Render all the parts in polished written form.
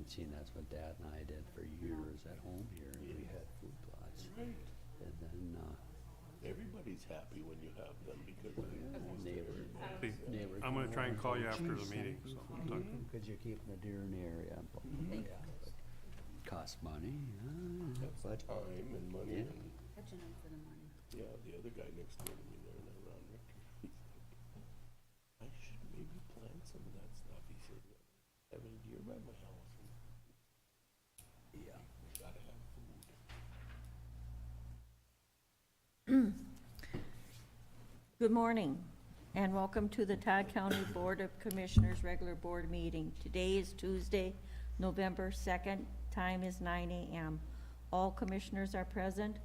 fencing, that's what Dad and I did for years at home here, and we had food plots. Right. And then, Everybody's happy when you have them because of neighbor, Hey, neighbor. I'm gonna try and call you after the Geez, meeting, so I'll talk to you. Because you're keeping the deer in the area, but, yeah, but costs money, That's but, time and money Yeah. and, Catching up for the morning. yeah, the other guy next door to me there in that round Richter, he's like, I should maybe plant some of that stuff. He said, I have a deer by my house and yeah. we gotta have food. Good morning, and welcome to the Todd County Board of Commissioners regular board meeting. Today is Tuesday, November 2nd. Time is 9 a.m. All commissioners are present,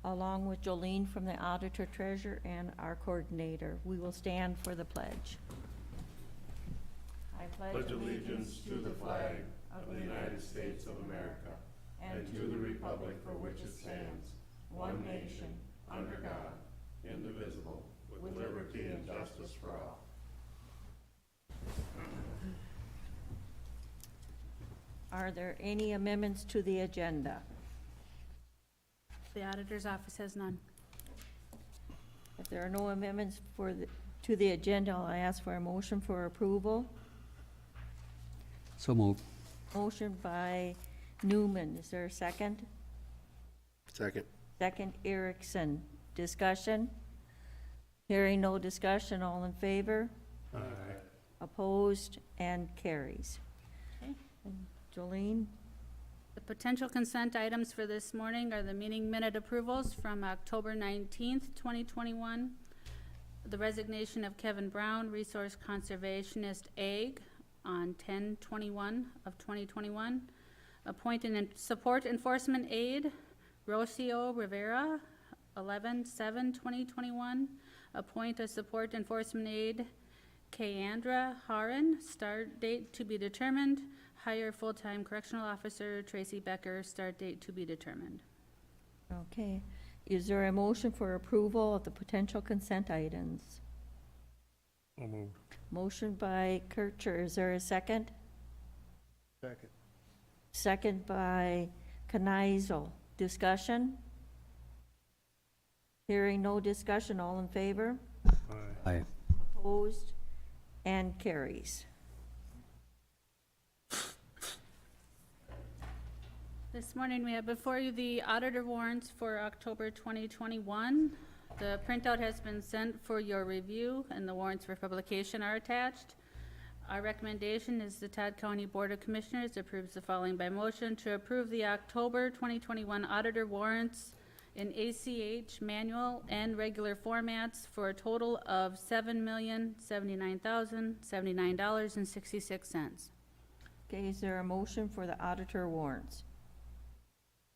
along with Jolene from the Auditor Treasurer and our coordinator. We will stand for the pledge. I Pledge allegiance to the flag of the United States of America and to the republic for which it stands, one nation, under God, indivisible, with liberty and justice for all. Are there any amendments to the agenda? The auditor's office has none. If there are no amendments to the agenda, I'll ask for a motion for approval. So moved. Motion by Newman. Is there a second? Second. Second, Erickson. Discussion? Hearing no discussion, all in favor? Aye. Opposed, and carries. Okay. And Jolene? The potential consent items for this morning are the meeting minute approvals from October 19th, 2021, the resignation of Kevin Brown, Resource Conservationist Ag, on 10/21 of 2021, appoint and support enforcement aide, Rocio Rivera, 11/7/2021, appoint a support enforcement aide, Kayandra Haran, start date to be determined, hire full-time correctional officer Tracy Becker, start date to be determined. Okay. Is there a motion for approval of the potential consent items? So moved. Motion by Kircher. Is there a second? Second. Second by Kneisel. Discussion? Hearing no discussion, all in favor? Aye. Aye. Opposed, and carries. This morning, we have before you the auditor warrants for October 2021. The printout has been sent for your review, and the warrants for publication are attached. Our recommendation is the Todd County Board of Commissioners approves the following by motion to approve the October 2021 auditor warrants in ACH, manual, and regular formats for a total of $7,079,079.66. Okay, is there a motion for the auditor warrants?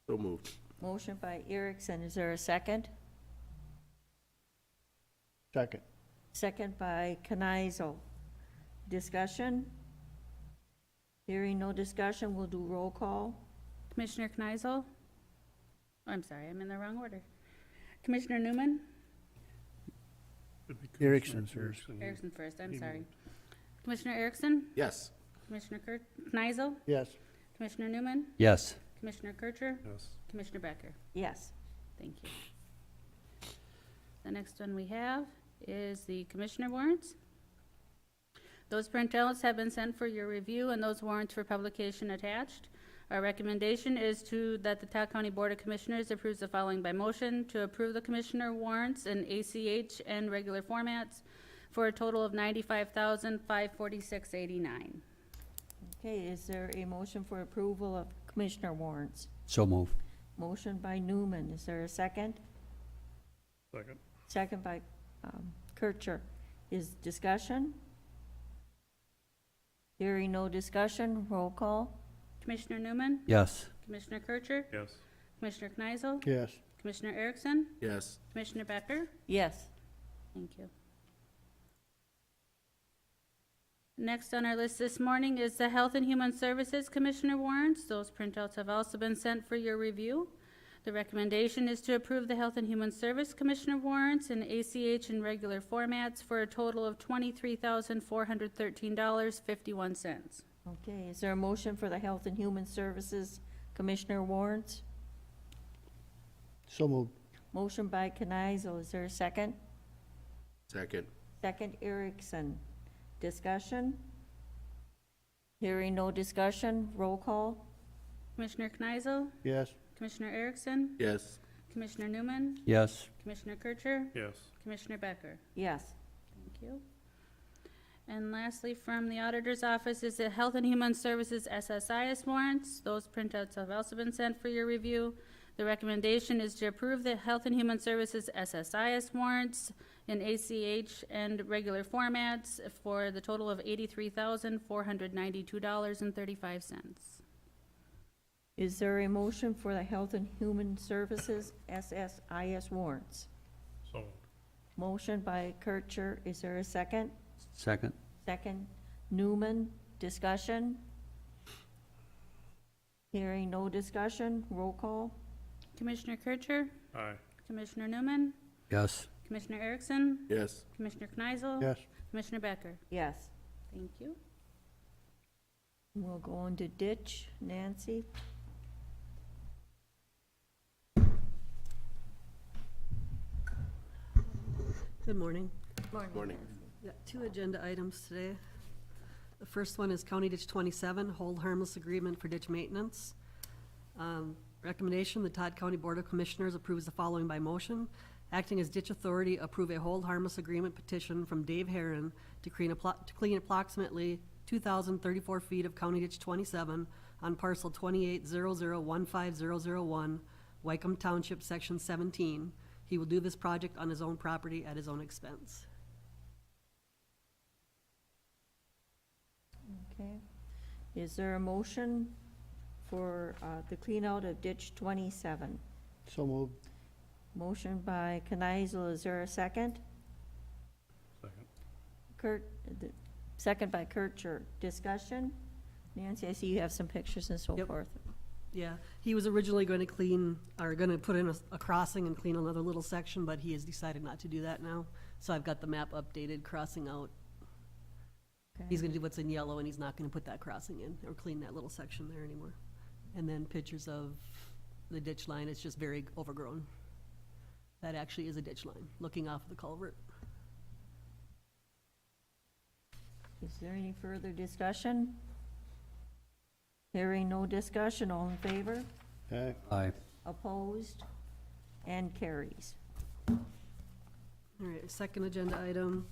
So moved. Motion by Erickson. Is there a second? Second. Second by Kneisel. Discussion? Hearing no discussion, we'll do roll call. Commissioner Kneisel? Oh, I'm sorry, I'm in the wrong order. Commissioner Newman? Should be Erickson Commissioner first. Erickson first, I'm He sorry. moved. Commissioner Erickson? Yes. Commissioner Kneisel? Yes. Commissioner Newman? Yes. Commissioner Kircher? Yes. Commissioner Becker? Yes. Thank you. The next one we have is the commissioner warrants. Those printouts have been sent for your review and those warrants for publication attached. Our recommendation is that the Todd County Board of Commissioners approves the following by motion to approve the commissioner warrants in ACH and regular formats for a total of $95,546.89. Okay, is there a motion for approval of commissioner warrants? So moved. Motion by Newman. Is there a second? Second. Second by Kircher. Is discussion? Hearing no discussion, roll call. Commissioner Newman? Yes. Commissioner Kircher? Yes. Commissioner Kneisel? Yes. Commissioner Erickson? Yes. Commissioner Becker? Yes. Thank you. Next on our list this morning is the Health and Human Services Commissioner warrants. Those printouts have also been sent for your review. The recommendation is to approve the Health and Human Service Commissioner warrants in ACH and regular formats for a total of $23,413.51. Okay, is there a motion for the Health and Human Services Commissioner warrants? So moved. Motion by Kenizel, is there a second? Second. Second, Erickson. Discussion? Hearing no discussion, roll call? Commissioner Kneisel, Yes. Commissioner Erickson, Yes. Commissioner Newman, Yes. Commissioner Kircher, Yes. Commissioner Becker. Yes. Thank you. And lastly, from the auditor's office is the Health and Human Services SSIS warrants. Those printouts have also been sent for your review. The recommendation is to approve the Health and Human Services SSIS warrants in ACH and regular formats for the total of $83,492.35. Is there a motion for the Health and Human Services SSIS warrants? So moved. Motion by Kircher, is there a second? Second. Second, Newman, discussion? Hearing no discussion, roll call? Commissioner Kircher, Aye. Commissioner Newman, Yes. Commissioner Erickson, Yes. Commissioner Kneisel, Yes. Commissioner Becker. Yes. Thank you. We'll go into ditch, Nancy? Good morning. Morning. Got two agenda items today. The first one is County Ditch 27, hold harmless agreement for ditch maintenance. Recommendation, the Todd County Board of Commissioners approves the following by motion. Acting as ditch authority, approve a hold harmless agreement petition from Dave Herron to clean approximately 2,034 feet of County Ditch 27 on parcel 2800150001, Wycombe Township, Section 17. He will do this project on his own property at his own expense. Okay. Is there a motion for the clean out of ditch 27? So moved. Motion by Kneisel, is there a second? Second. Second by Kircher. Discussion? Nancy, I see you have some pictures and so Yep. forth. Yeah, he was originally going to put in a crossing and clean another little section, but he has decided not to do that now. So I've got the map updated, crossing out. Okay. He's gonna do what's in yellow, and he's not gonna put that crossing in, or clean that little section there anymore. And then pictures of the ditch line, it's just very overgrown. That actually is a ditch line, looking off the culvert. Is there any further discussion? Hearing no discussion, all in favor? Aye. Aye. Opposed? And carries. All right, second agenda item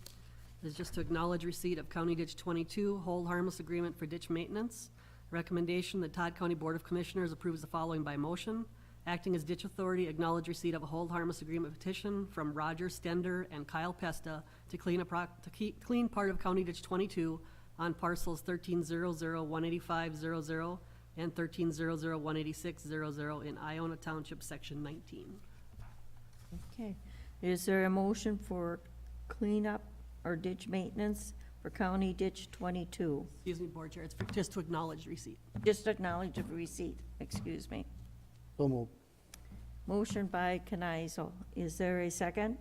is just to acknowledge receipt of County Ditch 22, hold harmless agreement for ditch maintenance. Recommendation, the Todd County Board of Commissioners approves the following by motion. Acting as ditch authority, acknowledge receipt of a hold harmless agreement petition from Roger Stender and Kyle Pesta to clean part of County Ditch 22 on parcels 1300-18500 and 1300-18600 in Iona Township, Section 19. Okay. Is there a motion for cleanup or ditch maintenance for County Ditch 22? Excuse me, Board Chair, it's just to acknowledge receipt. Just acknowledge of receipt, excuse me. So moved. Motion by Kneisel. Is there a second?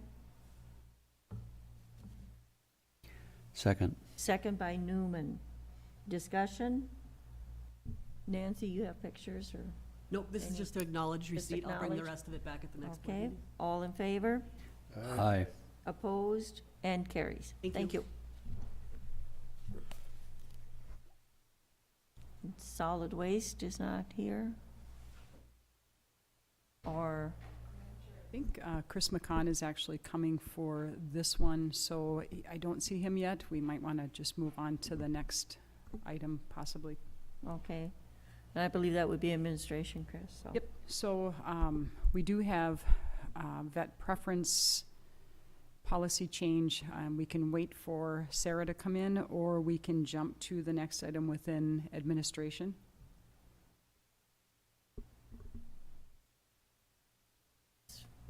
Second. Second by Newman. Discussion? Nancy, you have pictures or? Nope, this is Any- just to acknowledge Just receipt. I'll bring the acknowledge? rest of it back at the next board Okay, meeting. all in favor? Aye. Opposed? And carries. Thank you. Solid waste is not here. Or, I think Chris McCon is actually coming for this one, so I don't see him yet. We might want to just move on to the next item, possibly. okay. And I believe that would be administration, Chris, so. Yep, so we do have vet preference policy change. We can wait for Sarah to come in, or we can jump to the next item within administration.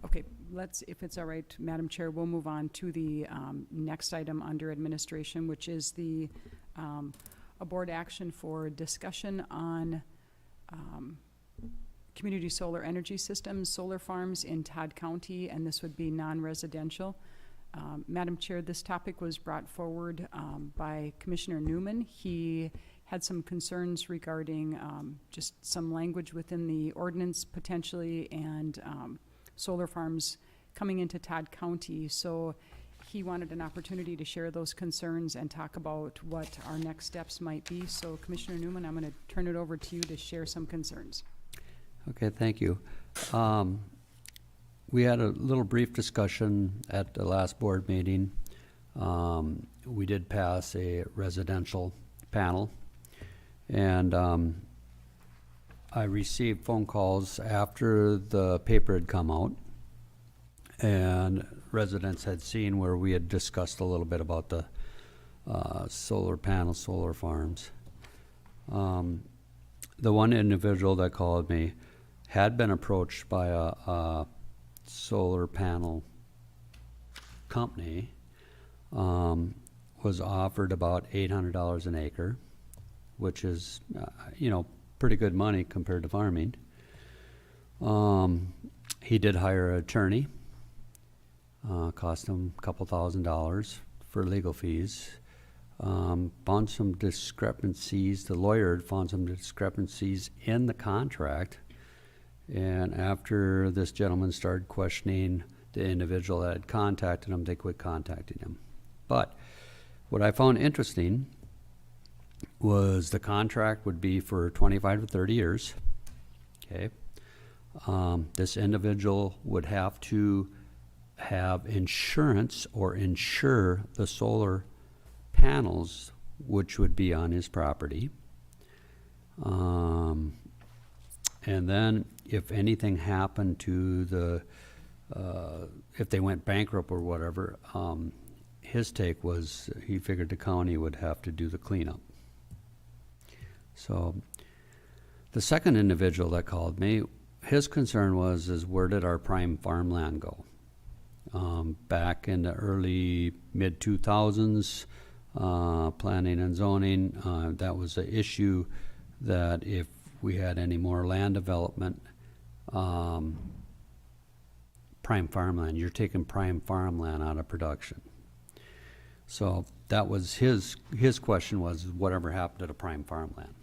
Okay, if it's all right, Madam Chair, we'll move on to the next item under administration, which is the a board action for discussion on community solar energy systems, solar farms in Todd County, and this would be non-residential. Madam Chair, this topic was brought forward by Commissioner Newman. He had some concerns regarding just some language within the ordinance potentially, and solar farms coming into Todd County. So he wanted an opportunity to share those concerns and talk about what our next steps might be. So Commissioner Newman, I'm going to turn it over to you to share some concerns. Okay, thank you. We had a little brief discussion at the last board meeting. We did pass a residential panel, and I received phone calls after the paper had come out, and residents had seen where we had discussed a little bit about the solar panels, solar farms. The one individual that called me had been approached by a solar panel company, was offered about $800 an acre, which is, pretty good money compared to farming. He did hire an attorney, cost him a couple $1,000s for legal fees. Found some discrepancies, the lawyer had found some discrepancies in the contract. And after this gentleman started questioning the individual that had contacted him, they quit contacting him. But what I found interesting was the contract would be for 25 to 30 years. Okay. This individual would have to have insurance or insure the solar panels, which would be on his property. And then if anything happened to the, if they went bankrupt or whatever, his take was he figured the county would have to do the cleanup. So the second individual that called me, his concern was where did our prime farmland go? Back in the early mid-2000s, planning and zoning, that was an issue that if we had any more land development, prime farmland, you're taking prime farmland out of production. So that was his question was whatever happened to the prime farmland.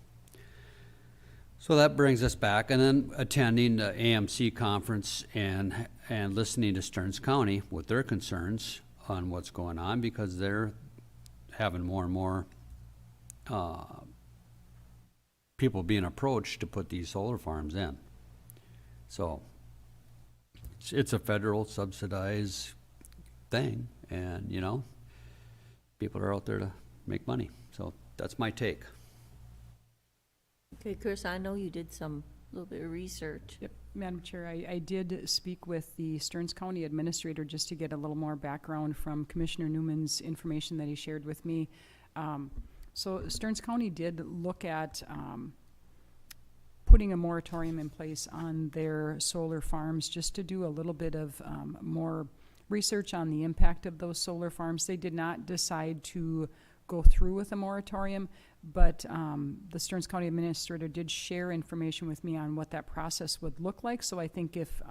So that brings us back, and then attending the AMC conference and listening to Stearns County with their concerns on what's going on, because they're having more and more people being approached to put these solar farms in. So it's a federal subsidized thing, and people are out there to make money. So that's my take. Okay, Chris, I know you did some little bit of research. Yep, Madam Chair, I did speak with the Stearns County Administrator just to get a little more background from Commissioner Newman's information that he shared with me. So Stearns County did look at putting a moratorium in place on their solar farms just to do a little bit of more research on the impact of those solar farms. They did not decide to go through with a moratorium, but the Stearns County Administrator did share information with me on what that process would look like. So I think if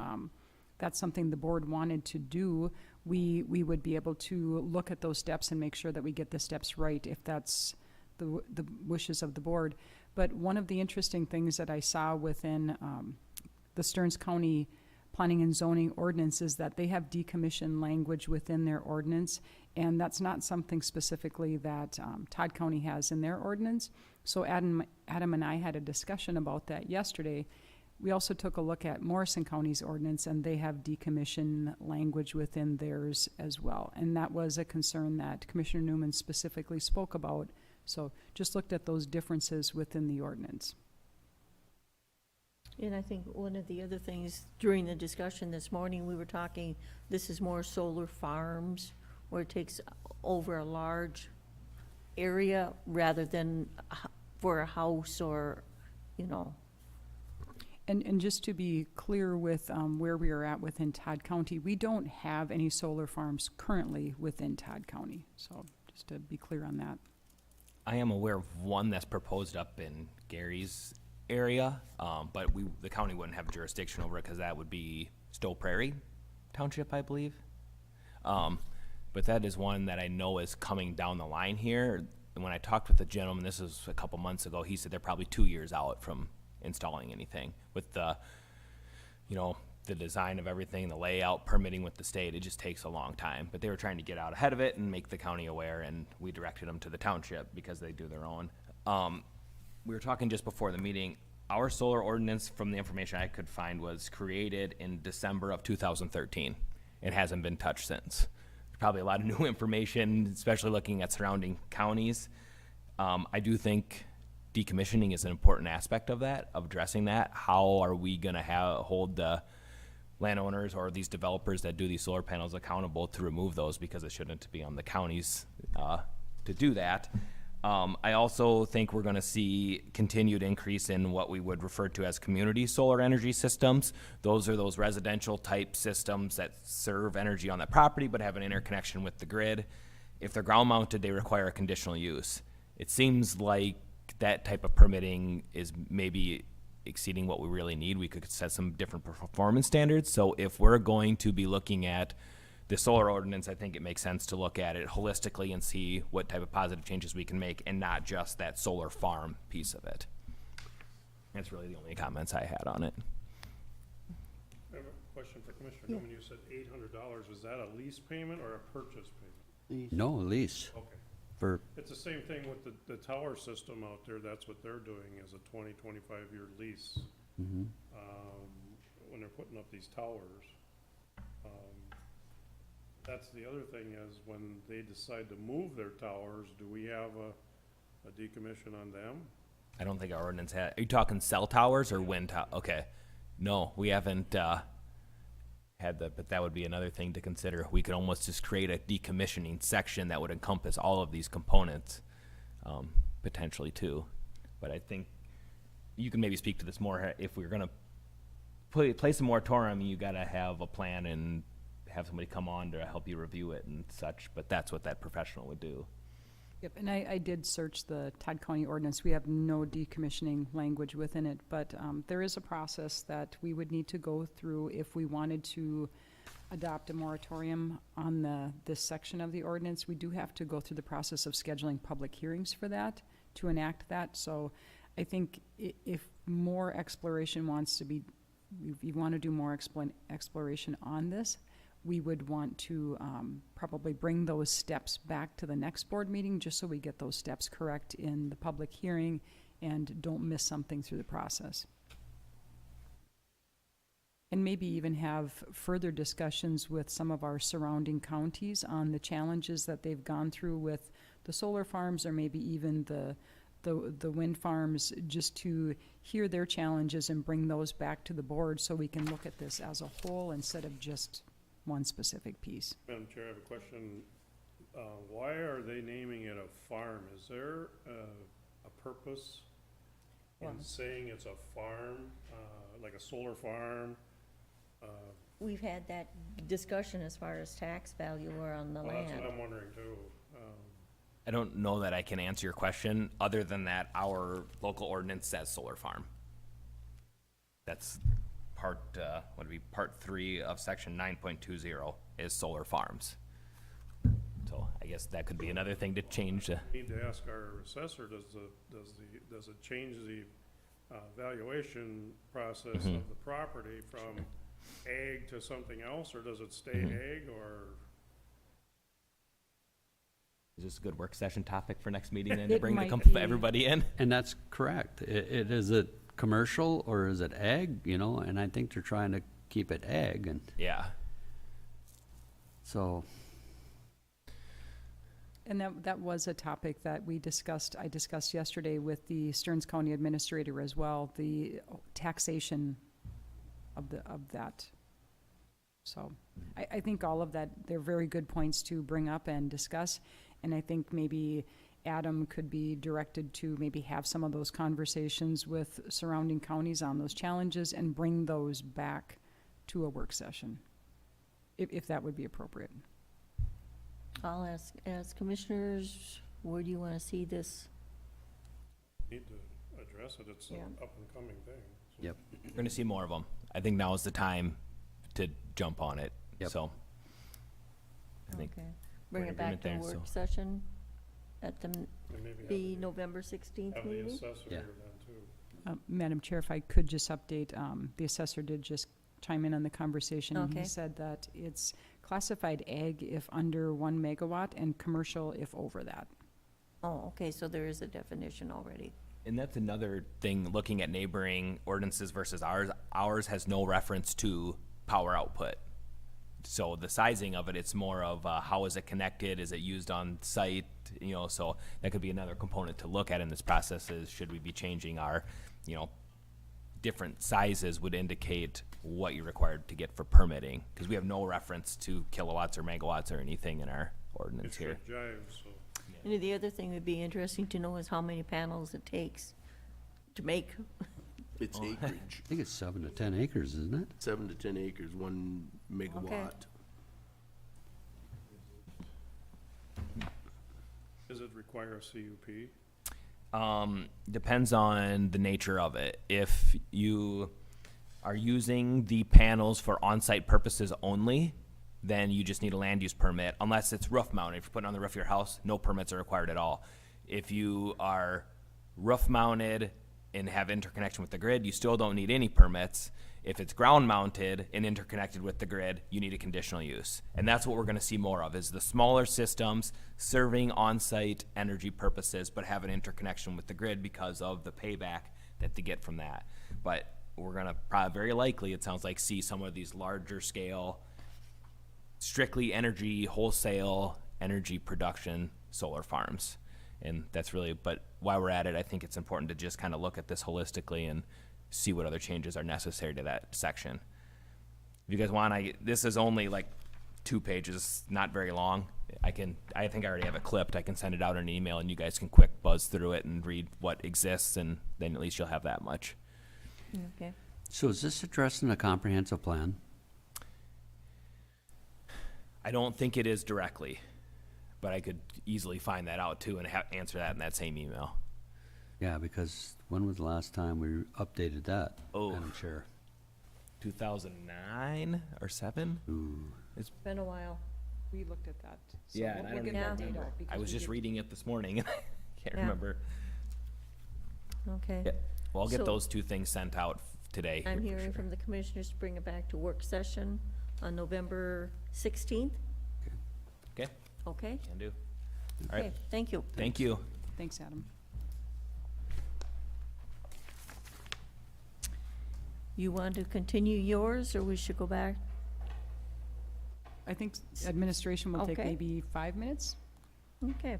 that's something the board wanted to do, we would be able to look at those steps and make sure that we get the steps right if that's the wishes of the board. But one of the interesting things that I saw within the Stearns County Planning and Zoning ordinance is that they have decommission language within their ordinance, and that's not something specifically that Todd County has in their ordinance. So Adam and I had a discussion about that yesterday. We also took a look at Morrison County's ordinance, and they have decommission language within theirs as well. And that was a concern that Commissioner Newman specifically spoke about. So just looked at those differences within the ordinance. And I think one of the other things during the discussion this morning, we were talking, this is more solar farms where it takes over a large area rather than for a house or, And just to be clear with where we are at within Todd County, we don't have any solar farms currently within Todd County. So just to be clear on that. I am aware of one that's proposed up in Gary's area, but the county wouldn't have jurisdiction over it because that would be Stowe Prairie Township, I believe. But that is one that I know is coming down the line here. And when I talked with the gentleman, this was a couple months ago, he said they're probably 2 years out from installing anything. With the, you know, the design of everything, the layout, permitting with the state, it just takes a long time. But they were trying to get out ahead of it and make the county aware, and we directed them to the township because they do their own. We were talking just before the meeting, our solar ordinance, from the information I could find, was created in December of 2013. It hasn't been touched since. There's probably a lot of new information, especially looking at surrounding counties. I do think decommissioning is an important aspect of that, of addressing that. How are we gonna hold the landowners or these developers that do these solar panels accountable to remove those, because it shouldn't be on the counties to do that. I also think we're gonna see continued increase in what we would refer to as community solar energy systems. Those are those residential type systems that serve energy on that property but have an interconnection with the grid. If they're ground mounted, they require a conditional use. It seems like that type of permitting is maybe exceeding what we really need. We could set some different performance standards. So if we're going to be looking at the solar ordinance, I think it makes sense to look at it holistically and see what type of positive changes we can make, and not just that solar farm piece of it. That's really the only comments I had on it. I have a question for Commissioner Newman. You said $800. Was that a lease payment or a purchase payment? No, lease Okay. for, It's the same thing with the tower system out there. That's what they're doing, is a 25-year lease. When they're putting up these towers. That's the other thing, is when they decide to move their towers, do we have a decommission on them? I don't think our ordinance had, are you talking cell towers or wind tower? Okay. No, we haven't, had that, but that would be another thing to consider. We could almost just create a decommissioning section that would encompass all of these components, potentially too. But I think you can maybe speak to this more. If we're gonna place a moratorium, you gotta have a plan and have somebody come on to help you review it and such, but that's what that professional would do. Yep, and I did search the Todd County ordinance. We have no decommissioning language within it, but there is a process that we would need to go through if we wanted to adopt a moratorium on this section of the ordinance. We do have to go through the process of scheduling public hearings for that, to enact that. So I think if more exploration wants to be, if you want to do more exploration on this, we would want to probably bring those steps back to the next board meeting, just so we get those steps correct in the public hearing and don't miss something through the process. And maybe even have further discussions with some of our surrounding counties on the challenges that they've gone through with the solar farms, or maybe even the wind farms, just to hear their challenges and bring those back to the board, so we can look at this as a whole instead of just one specific piece. Madam Chair, I have a question. Why are they naming it a farm? Is there a purpose in saying it's a farm, like a solar farm? We've had that discussion as far as tax value or on the Well, that's land. what I'm wondering too. I don't know that I can answer your question, other than that our local ordinance says solar farm. That's part, what would be part 3 of section 9.20 is solar farms. So I guess that could be another thing to change. Need to ask our assessor, does it change the valuation process of the property from ag to something else, or does it stay ag, or? Is this a good work session topic for next meeting then, to It bring might be. everybody in? and that's correct. Is it commercial or is it ag, you know? And I think they're trying to keep it ag, and Yeah. so, And that was a topic that I discussed yesterday with the Stearns County Administrator as well, the taxation of that. So I think all of that, they're very good points to bring up and discuss. And I think maybe Adam could be directed to maybe have some of those conversations with surrounding counties on those challenges and bring those back to a work session, if that would be appropriate. I'll ask, as commissioners, where do you want to see this? Need to address it. It's an Yeah. up and coming thing. So. yep. We're gonna see more of them. I think now is the time to jump on it, Yep. so. I think Okay. Bring we're in it back to agreement a there, work so. session? at the, And maybe the November 16th have the meeting? assessor Yeah. here then too. Madam Chair, if I could just update, the assessor did just chime in on the conversation. And Okay. he said that it's classified ag if under 1 megawatt and commercial if over that. Oh, okay, so there is a definition already. And that's another thing, looking at neighboring ordinances versus ours. Ours has no reference to power output. So the sizing of it, it's more of how is it connected? Is it used on site? You know, so that could be another component to look at in this process is should we be changing our, you know, different sizes would indicate what you're required to get for permitting. Because we have no reference to kilowatts or megawatts or anything in our ordinance It's here. your jive, so. And the other thing would be interesting to know is how many panels it takes to make. It's acreage, I think it's 7 to 10 acres, isn't it? 7 to 10 acres, 1 megawatt. Does it require a CUP? Depends on the nature of it. If you are using the panels for on-site purposes only, then you just need a land use permit, unless it's roof mounted. If you're putting it on the roof of your house, no permits are required at all. If you are roof mounted and have interconnection with the grid, you still don't need any permits. If it's ground mounted and interconnected with the grid, you need a conditional use. And that's what we're gonna see more of, is the smaller systems serving on-site energy purposes, but have an interconnection with the grid because of the payback that they get from that. But we're gonna probably, very likely, it sounds like, see some of these larger scale, strictly energy, wholesale energy production solar farms. And that's really, but while we're at it, I think it's important to just kind of look at this holistically and see what other changes are necessary to that section. If you guys want, this is only like 2 pages, not very long. I think I already have it clipped. I can send it out in an email and you guys can quick buzz through it and read what exists, and then at least you'll have that much. Okay. So is this addressed in a comprehensive plan? I don't think it is directly, but I could easily find that out too and answer that in that same email. Yeah, because when was the last time we updated that, Oh. Madam Chair? 2009 or 7? Ooh, It's been a while. We looked at that. So Yeah, we'll- and I we'll don't get that even data I because was we just did- reading it this morning and I can't Yeah. remember. Okay. Yeah. Well, I'll get So- those 2 things sent out today. I'm here for hearing sure. from the commissioners to bring it back to work session on November 16th. Okay, Okay? can do. All right, Okay, thank you. thank you. Thanks, Adam. You want to continue yours, or we should go back? I think administration will take Okay. maybe 5 minutes. Okay.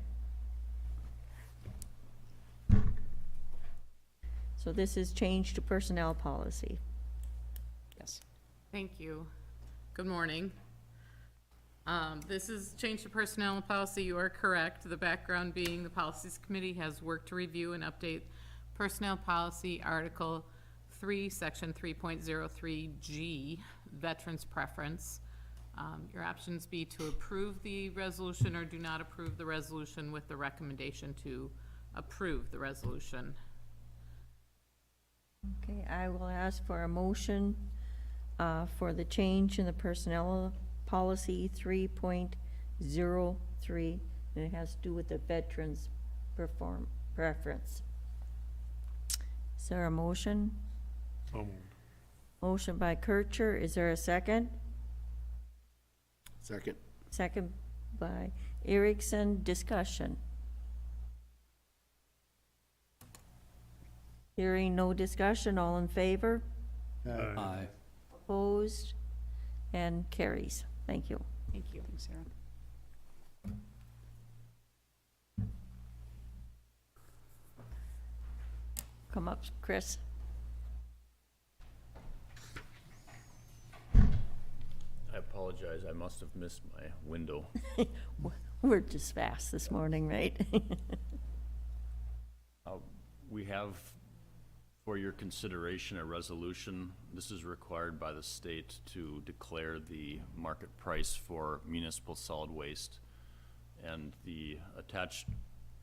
So this is change to personnel policy. Yes. Thank you. Good morning. This is change to personnel policy. You are correct. The background being the Policies Committee has worked to review and update Personnel Policy Article 3, Section 3.03G, Veterans Preference. Your options be to approve the resolution or do not approve the resolution with the recommendation to approve the resolution. Okay, I will ask for a motion for the change in the personnel policy 3.03, and it has to do with the veterans preference. Is there a motion? So moved. Motion by Kircher, is there a second? Second. Second by Erickson, discussion. Hearing no discussion, all in favor? aye. Opposed? And carries. Thank you. Thank you. Thanks, Sarah. Come up, Chris. I apologize, I must have missed my window. We're just fast this morning, right? We have for your consideration a resolution. This is required by the state to declare the market price for municipal solid waste. And the attached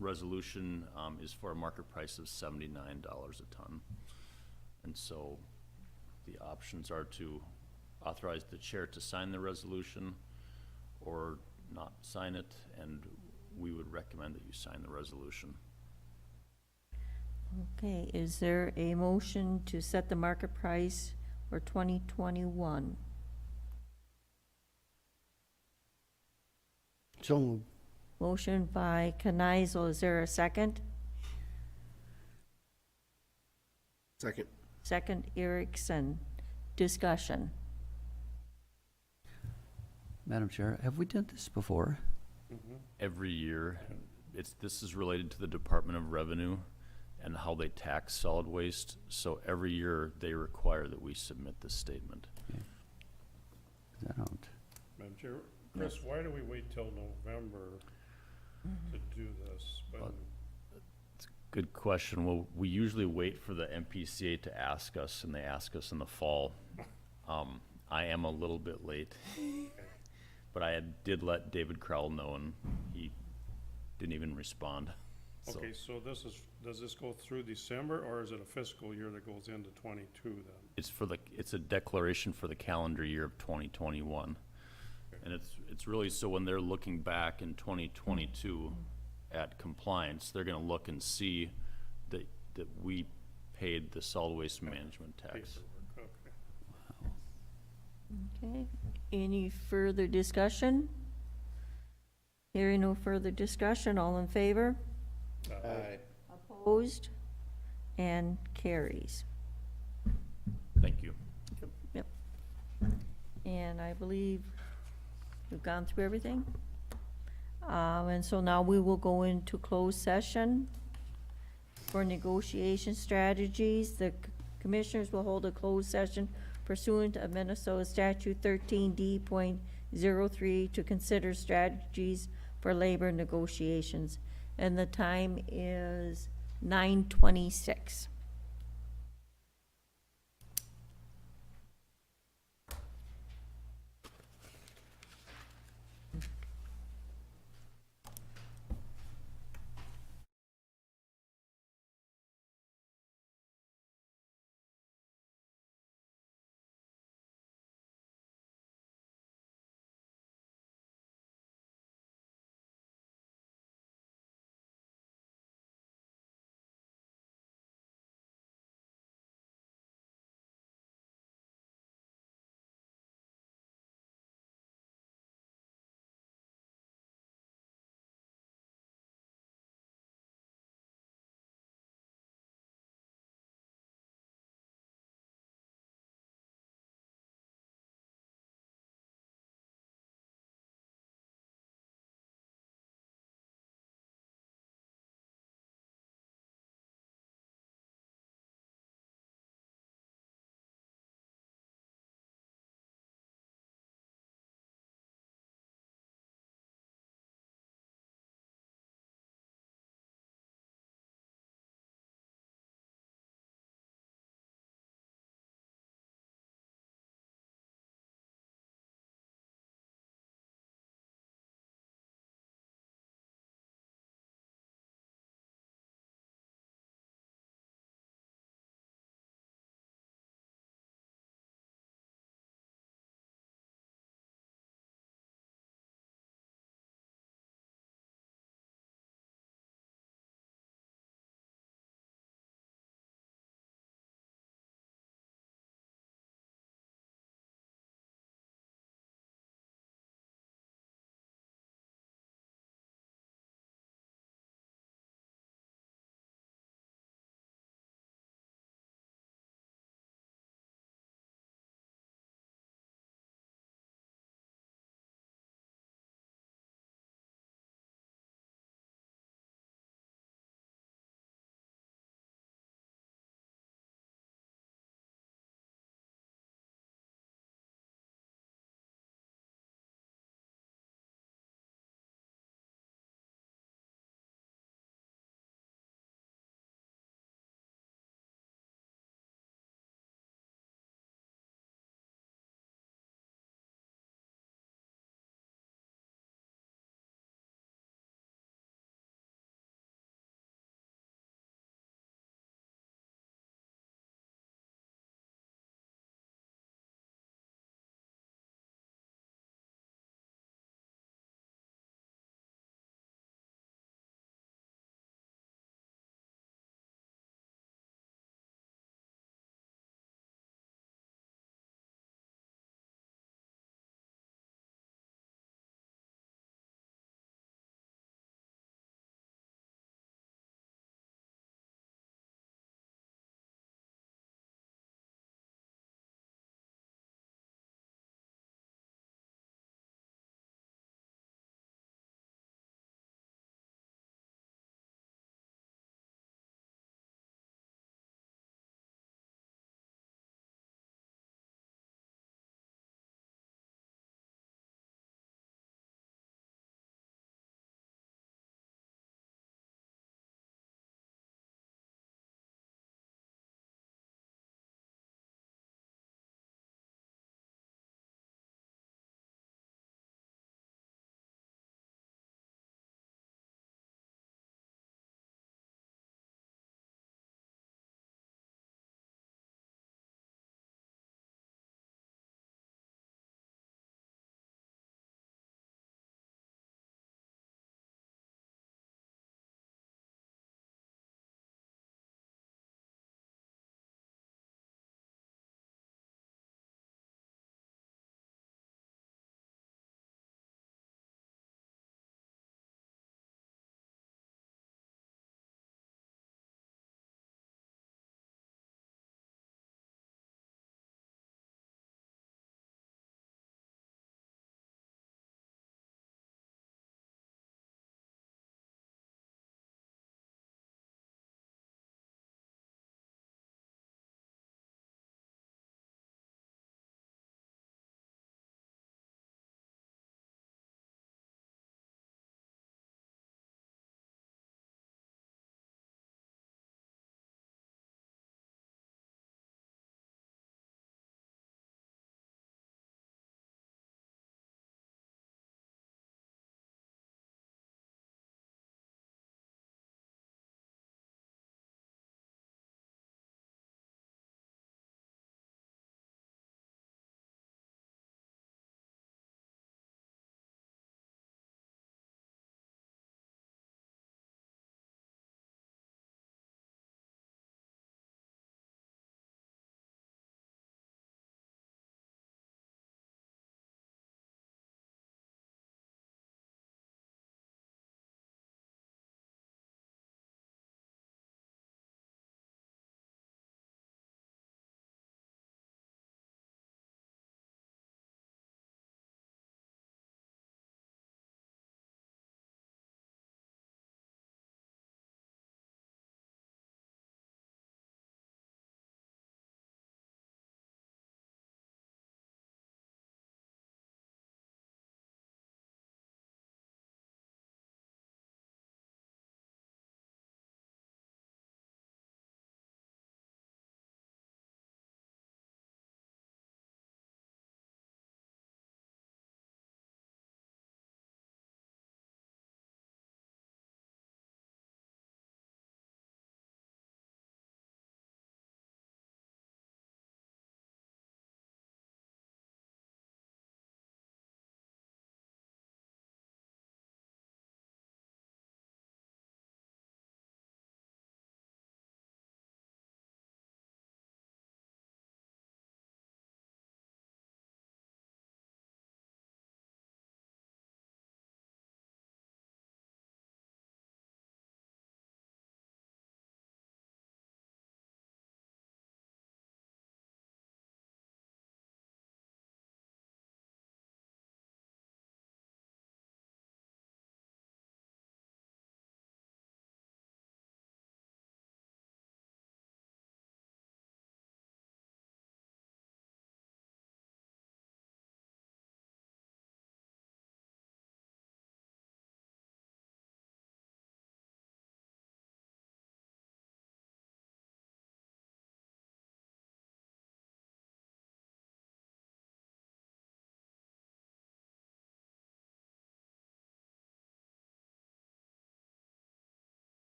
resolution is for a market price of $79 a ton. And so the options are to authorize the chair to sign the resolution or not sign it. And we would recommend that you sign the resolution. Okay, is there a motion to set the market price for 2021? So moved. Motion by Knizel, is there a second? Second. Second, Erickson. Discussion. Madam Chair, have we done this before? Every year, this is related to the Department of Revenue and how they tax solid waste. So every year, they require that we submit this statement. I don't. Madam Chair, Chris, why do we wait till November to do this? But Good question. Well, we usually wait for the MPCA to ask us, and they ask us in the fall. I am a little bit late, but I did let David Crowell know, and he didn't even respond. So okay, so does this go through December, or is it a fiscal year that goes into 22 then? it's a declaration for the calendar year of 2021. And it's really, so when they're looking back in 2022 at compliance, they're gonna look and see that we paid the solid waste management tax. Paperwork, okay. Okay, any further discussion? Hearing no further discussion, all in favor? Aye. Opposed? And carries. Thank you. Yep. And I believe we've gone through everything. And so now we will go into closed session for negotiation strategies. The commissioners will hold a closed session pursuant to Minnesota Statute 13D.03 to consider strategies for labor negotiations. And the time is 9:26.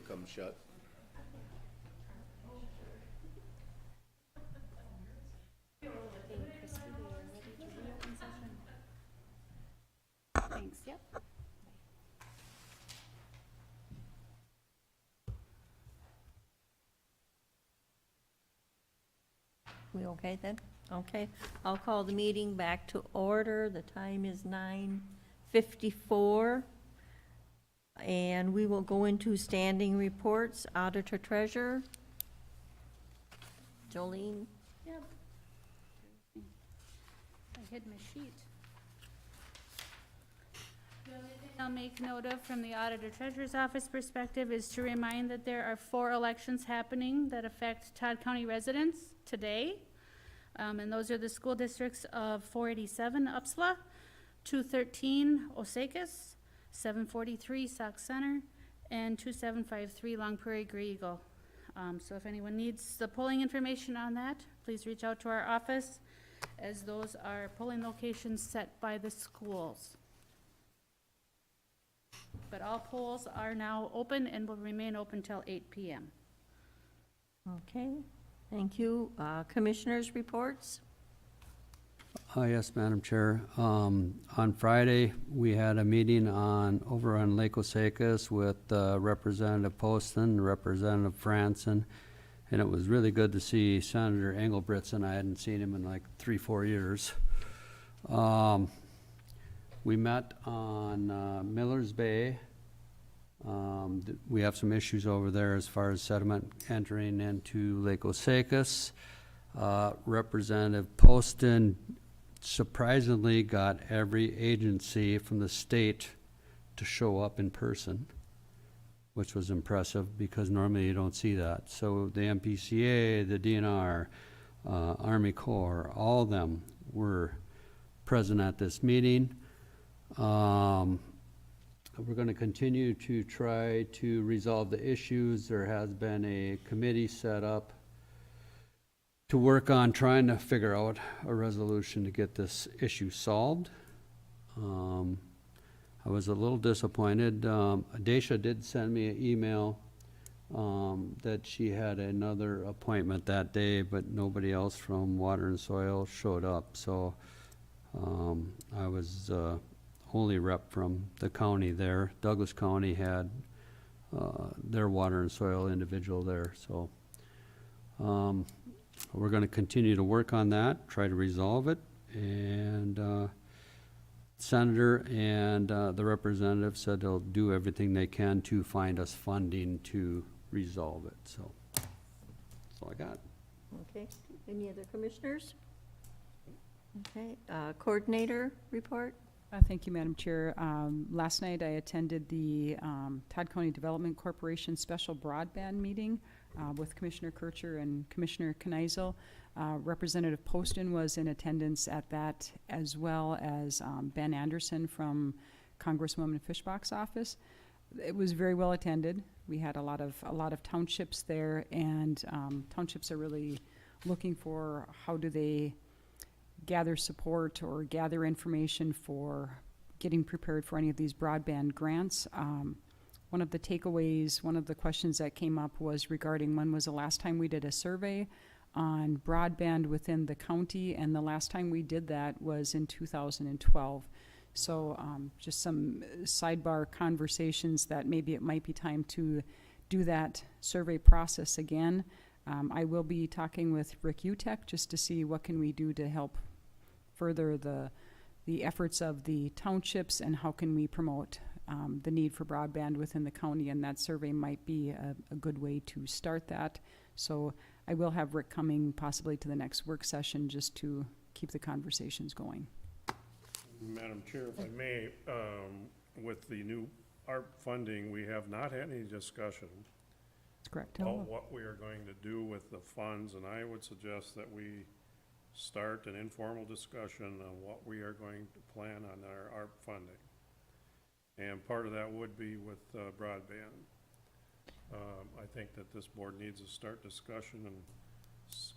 come shut. Thanks, yep. We okay then? Okay. I'll call the meeting back to order. The time is 9:54. And we will go into standing reports. Auditor Treasurer. Jolene. Yep. I hid my sheet. The only thing I'll make note of from the Auditor Treasurer's Office perspective is to remind that there are 4 elections happening that affect Todd County residents today. And those are the school districts of 487 Upsala, 213 Osakis, 743 Sauk Center, and 2753 Long Prairie Grey Eagle. So if anyone needs the polling information on that, please reach out to our office, as those are polling locations set by the schools. But all polls are now open and will remain open till 8 p.m. Okay, thank you. Commissioners' reports? Yes, Madam Chair. On Friday, we had a meeting over on Lake Osakis with Representative Poston, Representative Franson, and it was really good to see Senator Engelbritson. I hadn't seen him in like 3-4 years. We met on Millers Bay. We have some issues over there as far as sediment entering into Lake Osakis. Representative Poston surprisingly got every agency from the state to show up in person, which was impressive because normally you don't see that. So the MPCA, the DNR, Army Corps, all of them were present at this meeting. We're going to continue to try to resolve the issues. There has been a committee set up to work on trying to figure out a resolution to get this issue solved. I was a little disappointed. Daisha did send me an email that she had another appointment that day, but nobody else from Water and Soil showed up. So I was only rep from the county there. Douglas County had their Water and Soil individual there. So we're going to continue to work on that, try to resolve it, and Senator and the representative said they'll do everything they can to find us funding to resolve it. So that's all I got. Okay, any other commissioners? Okay, coordinator report? Thank you, Madam Chair. Last night I attended the Todd County Development Corporation Special Broadband Meeting with Commissioner Kircher and Commissioner Kneisel. Representative Poston was in attendance at that, as well as Ben Anderson from Congresswoman Fishbach's office. It was very well attended. We had a lot of townships there, and townships are really looking for how do they gather support or gather information for getting prepared for any of these broadband grants. One of the takeaways, one of the questions that came up was regarding when was the last time we did a survey on broadband within the county, and the last time we did that was in 2012. So just some sidebar conversations that maybe it might be time to do that survey process again. I will be talking with Rick Utek just to see what can we do to help further the efforts of the townships, and how can we promote the need for broadband within the county, and that survey might be a good way to start that. So I will have Rick coming possibly to the next work session just to keep the conversations going. Madam Chair, if I may, with the new ARP funding, we have not had any discussion That's correct. about what we are going to do with the funds, and I would suggest that we start an informal discussion on what we are going to plan on our ARP funding. And part of that would be with broadband. I think that this board needs to start discussion and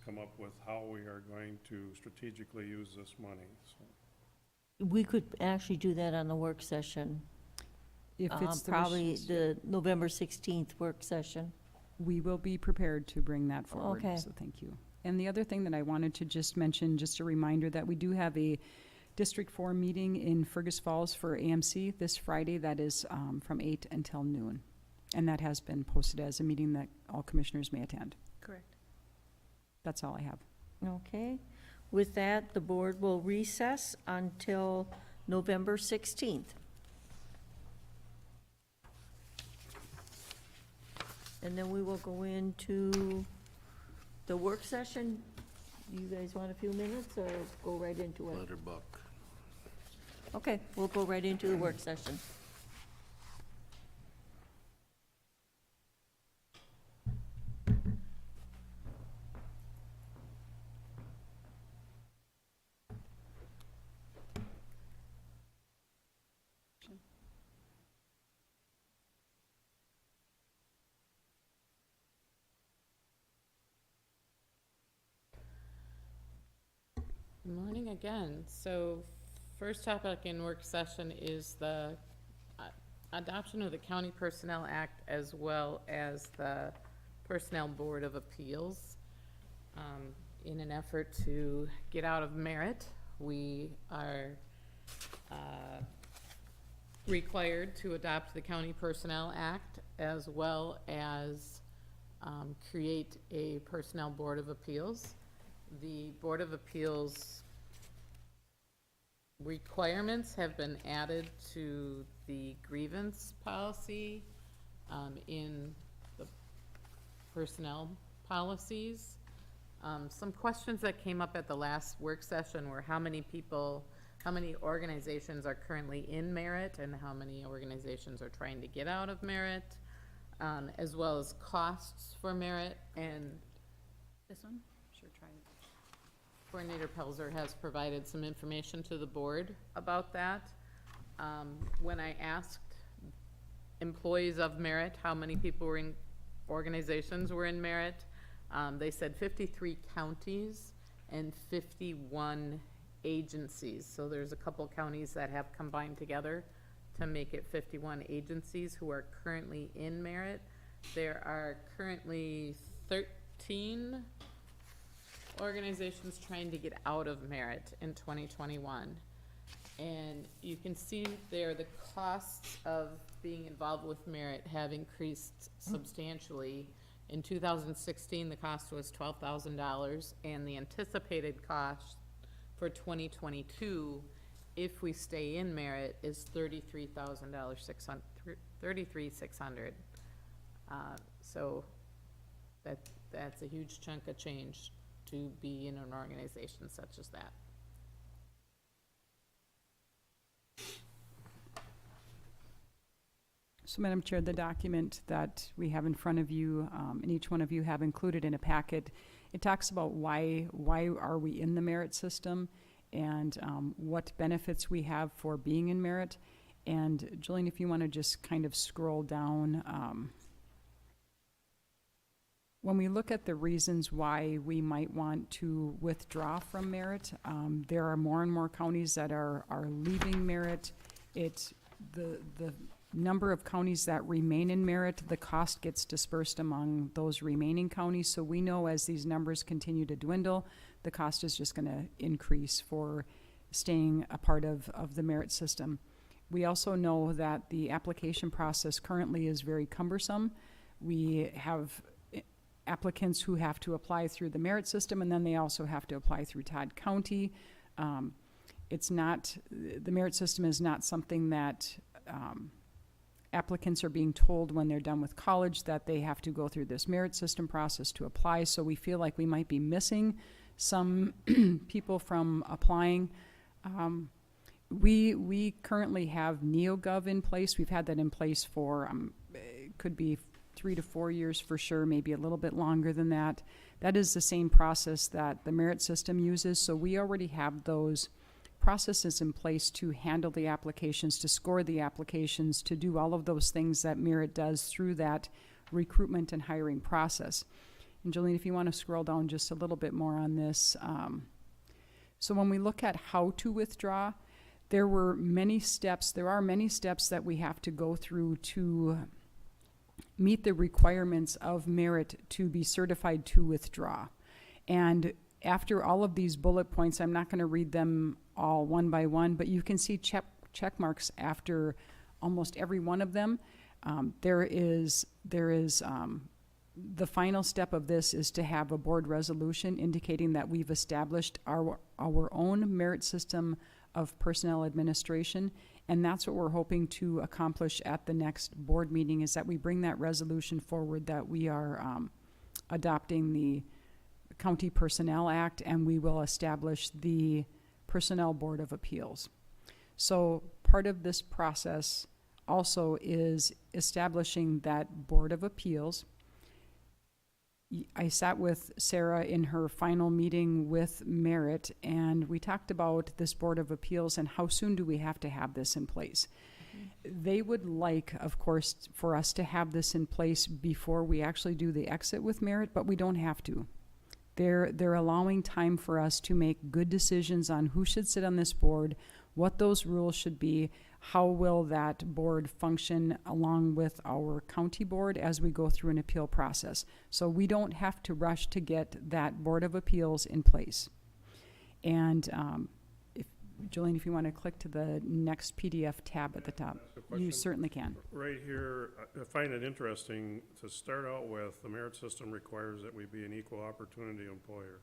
come up with how we are going to strategically use this money. So We could actually do that on the work session. If it's the probably wishes, the November 16th work session. we will be prepared to bring that forward. Okay. So thank you. And the other thing that I wanted to just mention, just a reminder that we do have a District 4 meeting in Fergus Falls for AMC this Friday. That is from 8 until noon. And that has been posted as a meeting that all commissioners may attend. Correct. That's all I have. Okay. With that, the board will recess until November 16th. And then we will go into the work session. You guys want a few minutes or go right into it? Letter book. Okay, we'll go right into the work session. Good morning again. So first topic in work session is the adoption of the County Personnel Act as well as the Personnel Board of Appeals. In an effort to get out of merit, we are required to adopt the County Personnel Act as well as create a Personnel Board of Appeals. The Board of Appeals requirements have been added to the grievance policy in the personnel policies. Some questions that came up at the last work session were how many organizations are currently in merit and how many organizations are trying to get out of merit, as well as costs for merit. And This one? sure, try it. Coordinator Pelzer has provided some information to the board about that. When I asked employees of merit how many people were in organizations were in merit, they said 53 counties and 51 agencies. So there's a couple counties that have combined together to make it 51 agencies who are currently in merit. There are currently 13 organizations trying to get out of merit in 2021. And you can see there the costs of being involved with merit have increased substantially. In 2016, the cost was $12,000, and the anticipated cost for 2022, if we stay in merit, is $33,600. So that's a huge chunk of change to be in an organization such as that. So, Madam Chair, the document that we have in front of you, and each one of you have included in a packet, it talks about why are we in the merit system and what benefits we have for being in merit. And Jillian, if you want to just kind of scroll down, when we look at the reasons why we might want to withdraw from merit, there are more and more counties that are leaving merit. The number of counties that remain in merit, the cost gets dispersed among those remaining counties. So we know as these numbers continue to dwindle, the cost is just going to increase for staying a part of the merit system. We also know that the application process currently is very cumbersome. We have applicants who have to apply through the merit system, and then they also have to apply through Todd County. The merit system is not something that applicants are being told when they're done with college that they have to go through this merit system process to apply. So we feel like we might be missing some people from applying. We currently have NeoGov in place. We've had that in place for, it could be 3 to 4 years for sure, maybe a little bit longer than that. That is the same process that the merit system uses. So we already have those processes in place to handle the applications, to score the applications, to do all of those things that merit does through that recruitment and hiring process. And Jolene, if you want to scroll down just a little bit more on this. So when we look at how to withdraw, there were many steps, there are many steps that we have to go through to meet the requirements of merit to be certified to withdraw. And after all of these bullet points, I'm not going to read them all one by one, but you can see check marks after almost every one of them. There is the final step of this is to have a board resolution indicating that we've established our own merit system of personnel administration, and that's what we're hoping to accomplish at the next board meeting, is that we bring that resolution forward, that we are adopting the County Personnel Act, and we will establish the Personnel Board of Appeals. So part of this process also is establishing that Board of Appeals. I sat with Sarah in her final meeting with Merit, and we talked about this Board of Appeals and how soon do we have to have this in place. They would like, of course, for us to have this in place before we actually do the exit with Merit, but we don't have to. They're allowing time for us to make good decisions on who should sit on this board, what those rules should be, how will that board function along with our county board as we go through an appeal process. So we don't have to rush to get that Board of Appeals in place. And Jolene, if you want to click to the next PDF tab at the top, you certainly can. Right here, I find it interesting to start out with, the merit system requires that we be an equal opportunity employer.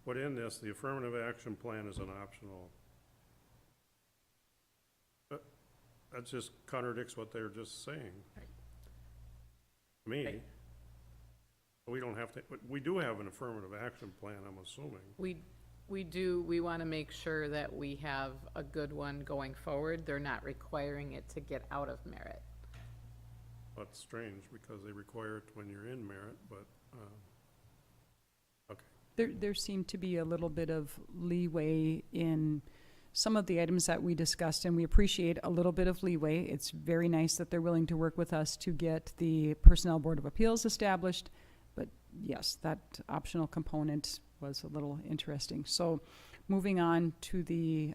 But in this, the affirmative action plan is an optional. That just contradicts what they're just saying. To me. Right. We don't have to, we do have an affirmative action plan, I'm assuming. We do, we want to make sure that we have a good one going forward. They're not requiring it to get out of merit. That's strange, because they require it when you're in merit, but, okay. There seemed to be a little bit of leeway in some of the items that we discussed, and we appreciate a little bit of leeway. It's very nice that they're willing to work with us to get the Personnel Board of Appeals established, but yes, that optional component was a little interesting. So moving on to the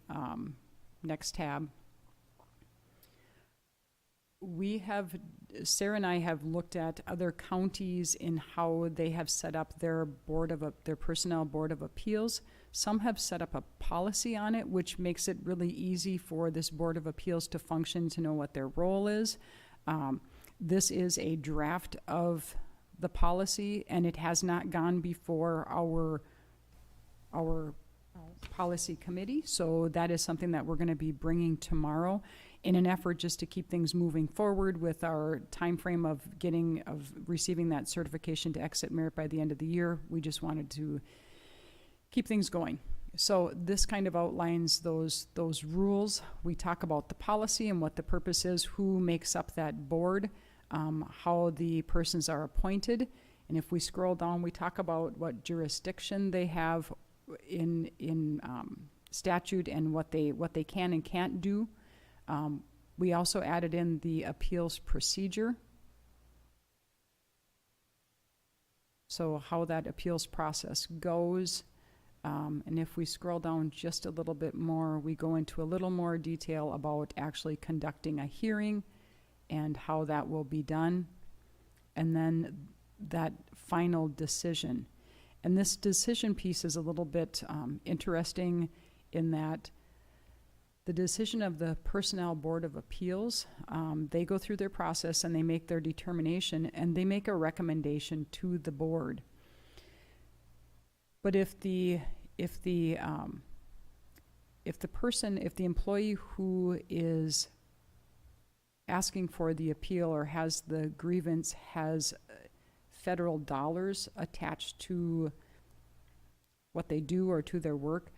next tab. Sarah and I have looked at other counties in how they have set up their their Personnel Board of Appeals. Some have set up a policy on it, which makes it really easy for this Board of Appeals to function, to know what their role is. This is a draft of the policy, and it has not gone before our policy committee. So that is something that we're going to be bringing tomorrow in an effort just to keep things moving forward with our time frame of receiving that certification to exit merit by the end of the year. We just wanted to keep things going. So this kind of outlines those rules. We talk about the policy and what the purpose is, who makes up that board, how the persons are appointed. And if we scroll down, we talk about what jurisdiction they have in statute and what they can and can't do. We also added in the appeals procedure. So how that appeals process goes. And if we scroll down just a little bit more, we go into a little more detail about actually conducting a hearing and how that will be done. And then that final decision. And this decision piece is a little bit interesting in that the decision of the Personnel Board of Appeals, they go through their process and they make their determination and they make a recommendation to the board. But if the employee who is asking for the appeal or has the grievance has federal dollars attached to what they do or to their work,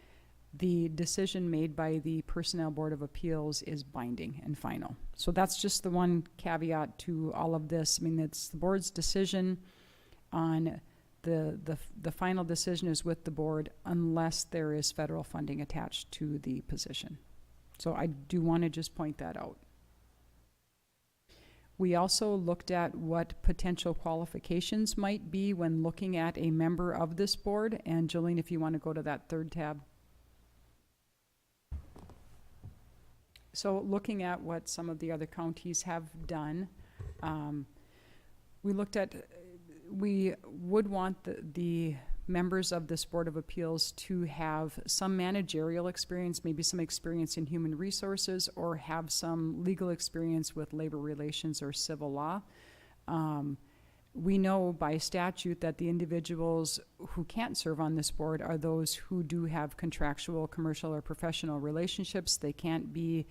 the decision made by the Personnel Board of Appeals is binding and final. So that's just the one caveat to all of this. I mean, it's the board's decision on the final decision is with the board unless there is federal funding attached to the position. So I do want to just point that out. We also looked at what potential qualifications might be when looking at a member of this board. And Jolene, if you want to go to that third tab. So looking at what some of the other counties have done, we looked at, we would want the members of this Board of Appeals to have some managerial experience, maybe some experience in human resources, or have some legal experience with labor relations or civil law. We know by statute that the individuals who can't serve on this board are those who do have contractual, commercial, or professional relationships. They can't be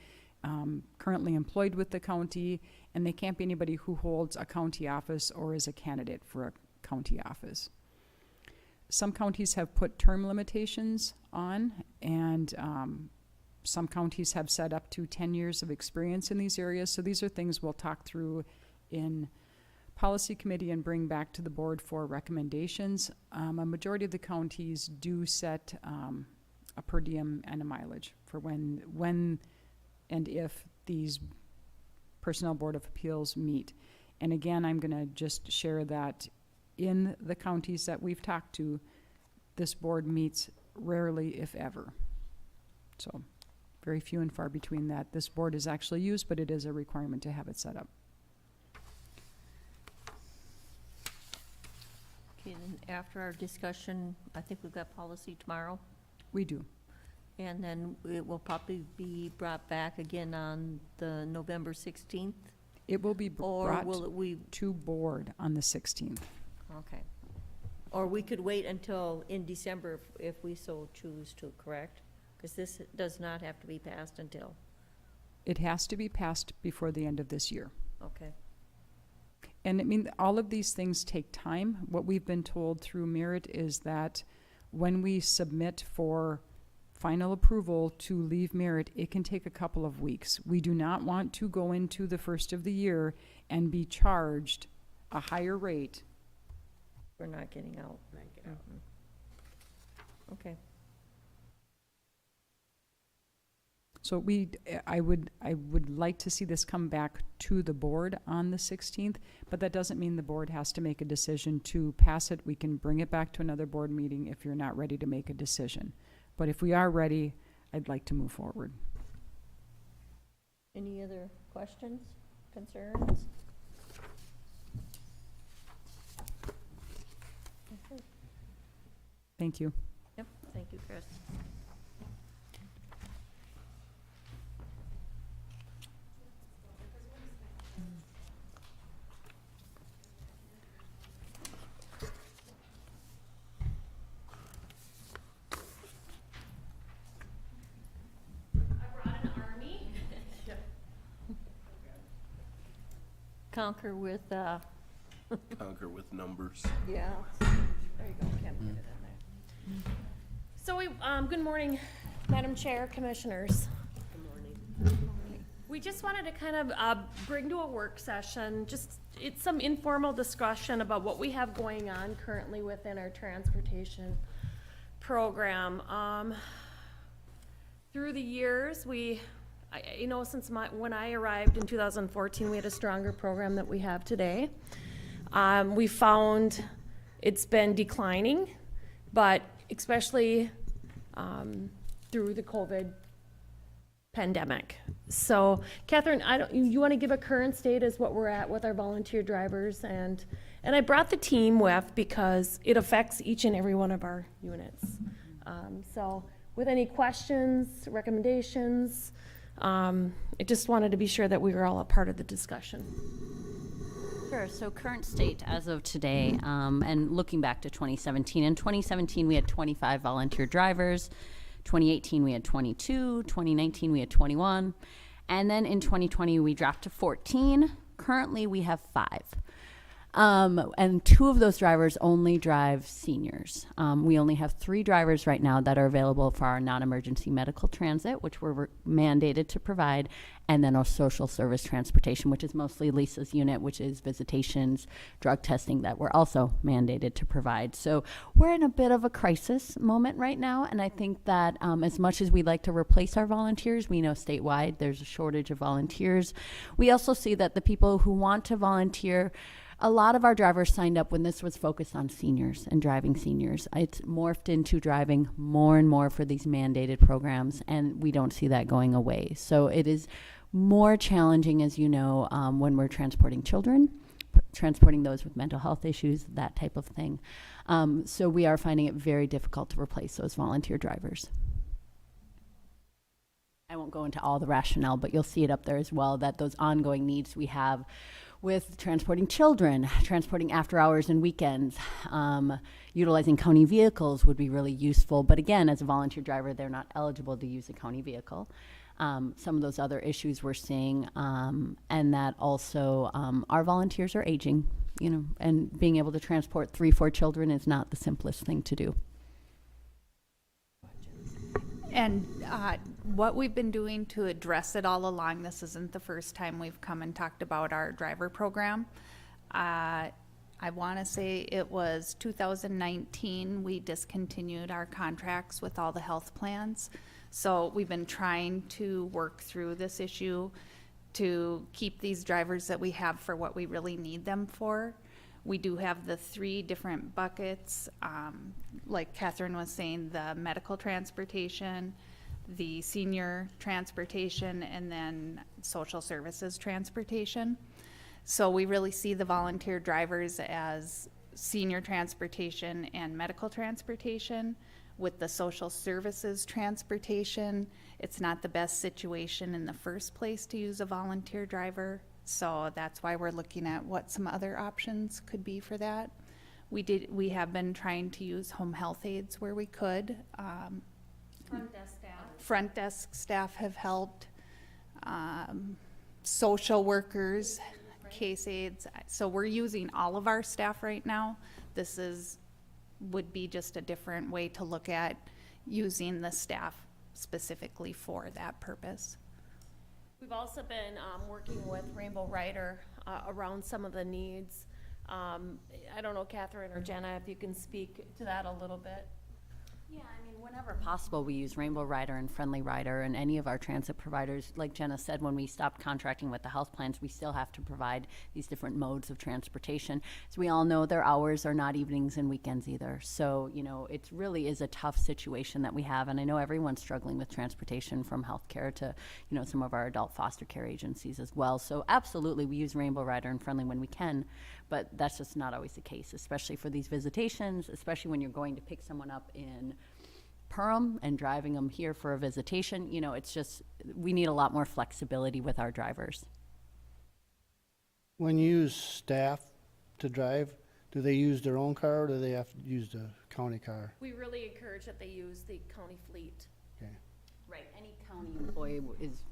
currently employed with the county, and they can't be anybody who holds a county office or is a candidate for a county office. Some counties have put term limitations on, and some counties have set up to 10 years of experience in these areas. So these are things we'll talk through in policy committee and bring back to the board for recommendations. A majority of the counties do set a per diem and a mileage for when and if these Personnel Board of Appeals meet. And again, I'm gonna just share that in the counties that we've talked to, this board meets rarely, if ever. So very few and far between that this board is actually used, but it is a requirement to have it set up. Okay, then after our discussion, I think we've got policy tomorrow, We do. and then it will probably be brought back again on the November 16th, It will be or brought will we, to board on the 16th. okay. Or we could wait until in December if we so choose to, correct? Because this does not have to be passed until, It has to be passed before the end of this year. okay. And I mean, all of these things take time. What we've been told through Merit is that when we submit for final approval to leave Merit, it can take a couple of weeks. We do not want to go into the first of the year and be charged a higher rate. We're not getting out. Mhm. Okay. So I would like to see this come back to the board on the 16th, but that doesn't mean the board has to make a decision to pass it. We can bring it back to another board meeting if you're not ready to make a decision. But if we are ready, I'd like to move forward. Any other questions, concerns? Okay. Thank you. Yep, thank you, Chris. Conquer with, Conquer with numbers. yeah. There you go, Kim, get it in there. So good morning, Madam Chair, Commissioners. Good morning. We just wanted to kind of bring to a work session, it's some informal discussion about what we have going on currently within our transportation program. Through the years, since when I arrived in 2014, we had a stronger program that we have today. We found it's been declining, but especially through the COVID pandemic. So, Catherine, you want to give a current state as what we're at with our volunteer drivers, and I brought the team with because it affects each and every one of our units. So, with any questions, recommendations, I just wanted to be sure that we were all a part of the discussion. Sure. So current state as of today, and looking back to 2017. In 2017, we had 25 volunteer drivers. 2018, we had 22. 2019, we had 21. And then in 2020, we dropped to 14. Currently, we have 5. And 2 of those drivers only drive seniors. We only have 3 drivers right now that are available for our non-emergency medical transit, which we're mandated to provide, and then our social service transportation, which is mostly Lisa's unit, which is visitations, drug testing that we're also mandated to provide. So we're in a bit of a crisis moment right now, and I think that as much as we like to replace our volunteers, we know statewide there's a shortage of volunteers. We also see that the people who want to volunteer A lot of our drivers signed up when this was focused on seniors and driving seniors. It's morphed into driving more and more for these mandated programs, and we don't see that going away. So it is more challenging, as you know, when we're transporting children, transporting those with mental health issues, that type of thing. So we are finding it very difficult to replace those volunteer drivers. I won't go into all the rationale, but you'll see it up there as well, that those ongoing needs we have with transporting children, transporting after hours and weekends, utilizing county vehicles would be really useful. But again, as a volunteer driver, they're not eligible to use a county vehicle. Some of those other issues we're seeing, and that also our volunteers are aging, you know, and being able to transport 3-4 children is not the simplest thing to do. And what we've been doing to address it all along, this isn't the first time we've come and talked about our driver program. I want to say it was 2019, we discontinued our contracts with all the health plans. So we've been trying to work through this issue to keep these drivers that we have for what we really need them for. We do have the 3 different buckets, like Catherine was saying, the medical transportation, the senior transportation, and then social services transportation. So we really see the volunteer drivers as senior transportation and medical transportation. With the social services transportation, it's not the best situation in the first place to use a volunteer driver. So that's why we're looking at what some other options could be for that. We have been trying to use home health aides where we could. Front desk staff have helped. Social workers, case aides. So we're using all of our staff right now. This would be just a different way to look at using the staff specifically for that purpose. We've also been working with Rainbow Rider around some of the needs. I don't know, Catherine or Jenna, if you can speak to that a little bit. Yeah, I mean, whenever possible, we use Rainbow Rider and Friendly Rider and any of our transit providers. Like Jenna said, when we stopped contracting with the health plans, we still have to provide these different modes of transportation. So we all know their hours are not evenings and weekends either. So, you know, it really is a tough situation that we have. And I know everyone's struggling with transportation, from healthcare to, you know, some of our adult foster care agencies as well. So absolutely, we use Rainbow Rider and Friendly when we can, but that's just not always the case, especially for these visitations, especially when you're going to pick someone up in Perham and driving them here for a visitation. You know, it's just, we need a lot more flexibility with our drivers. When you use staff to drive, do they use their own car or do they have to use the county car? We really encourage that they use the county fleet. Okay. Right, any county employee is,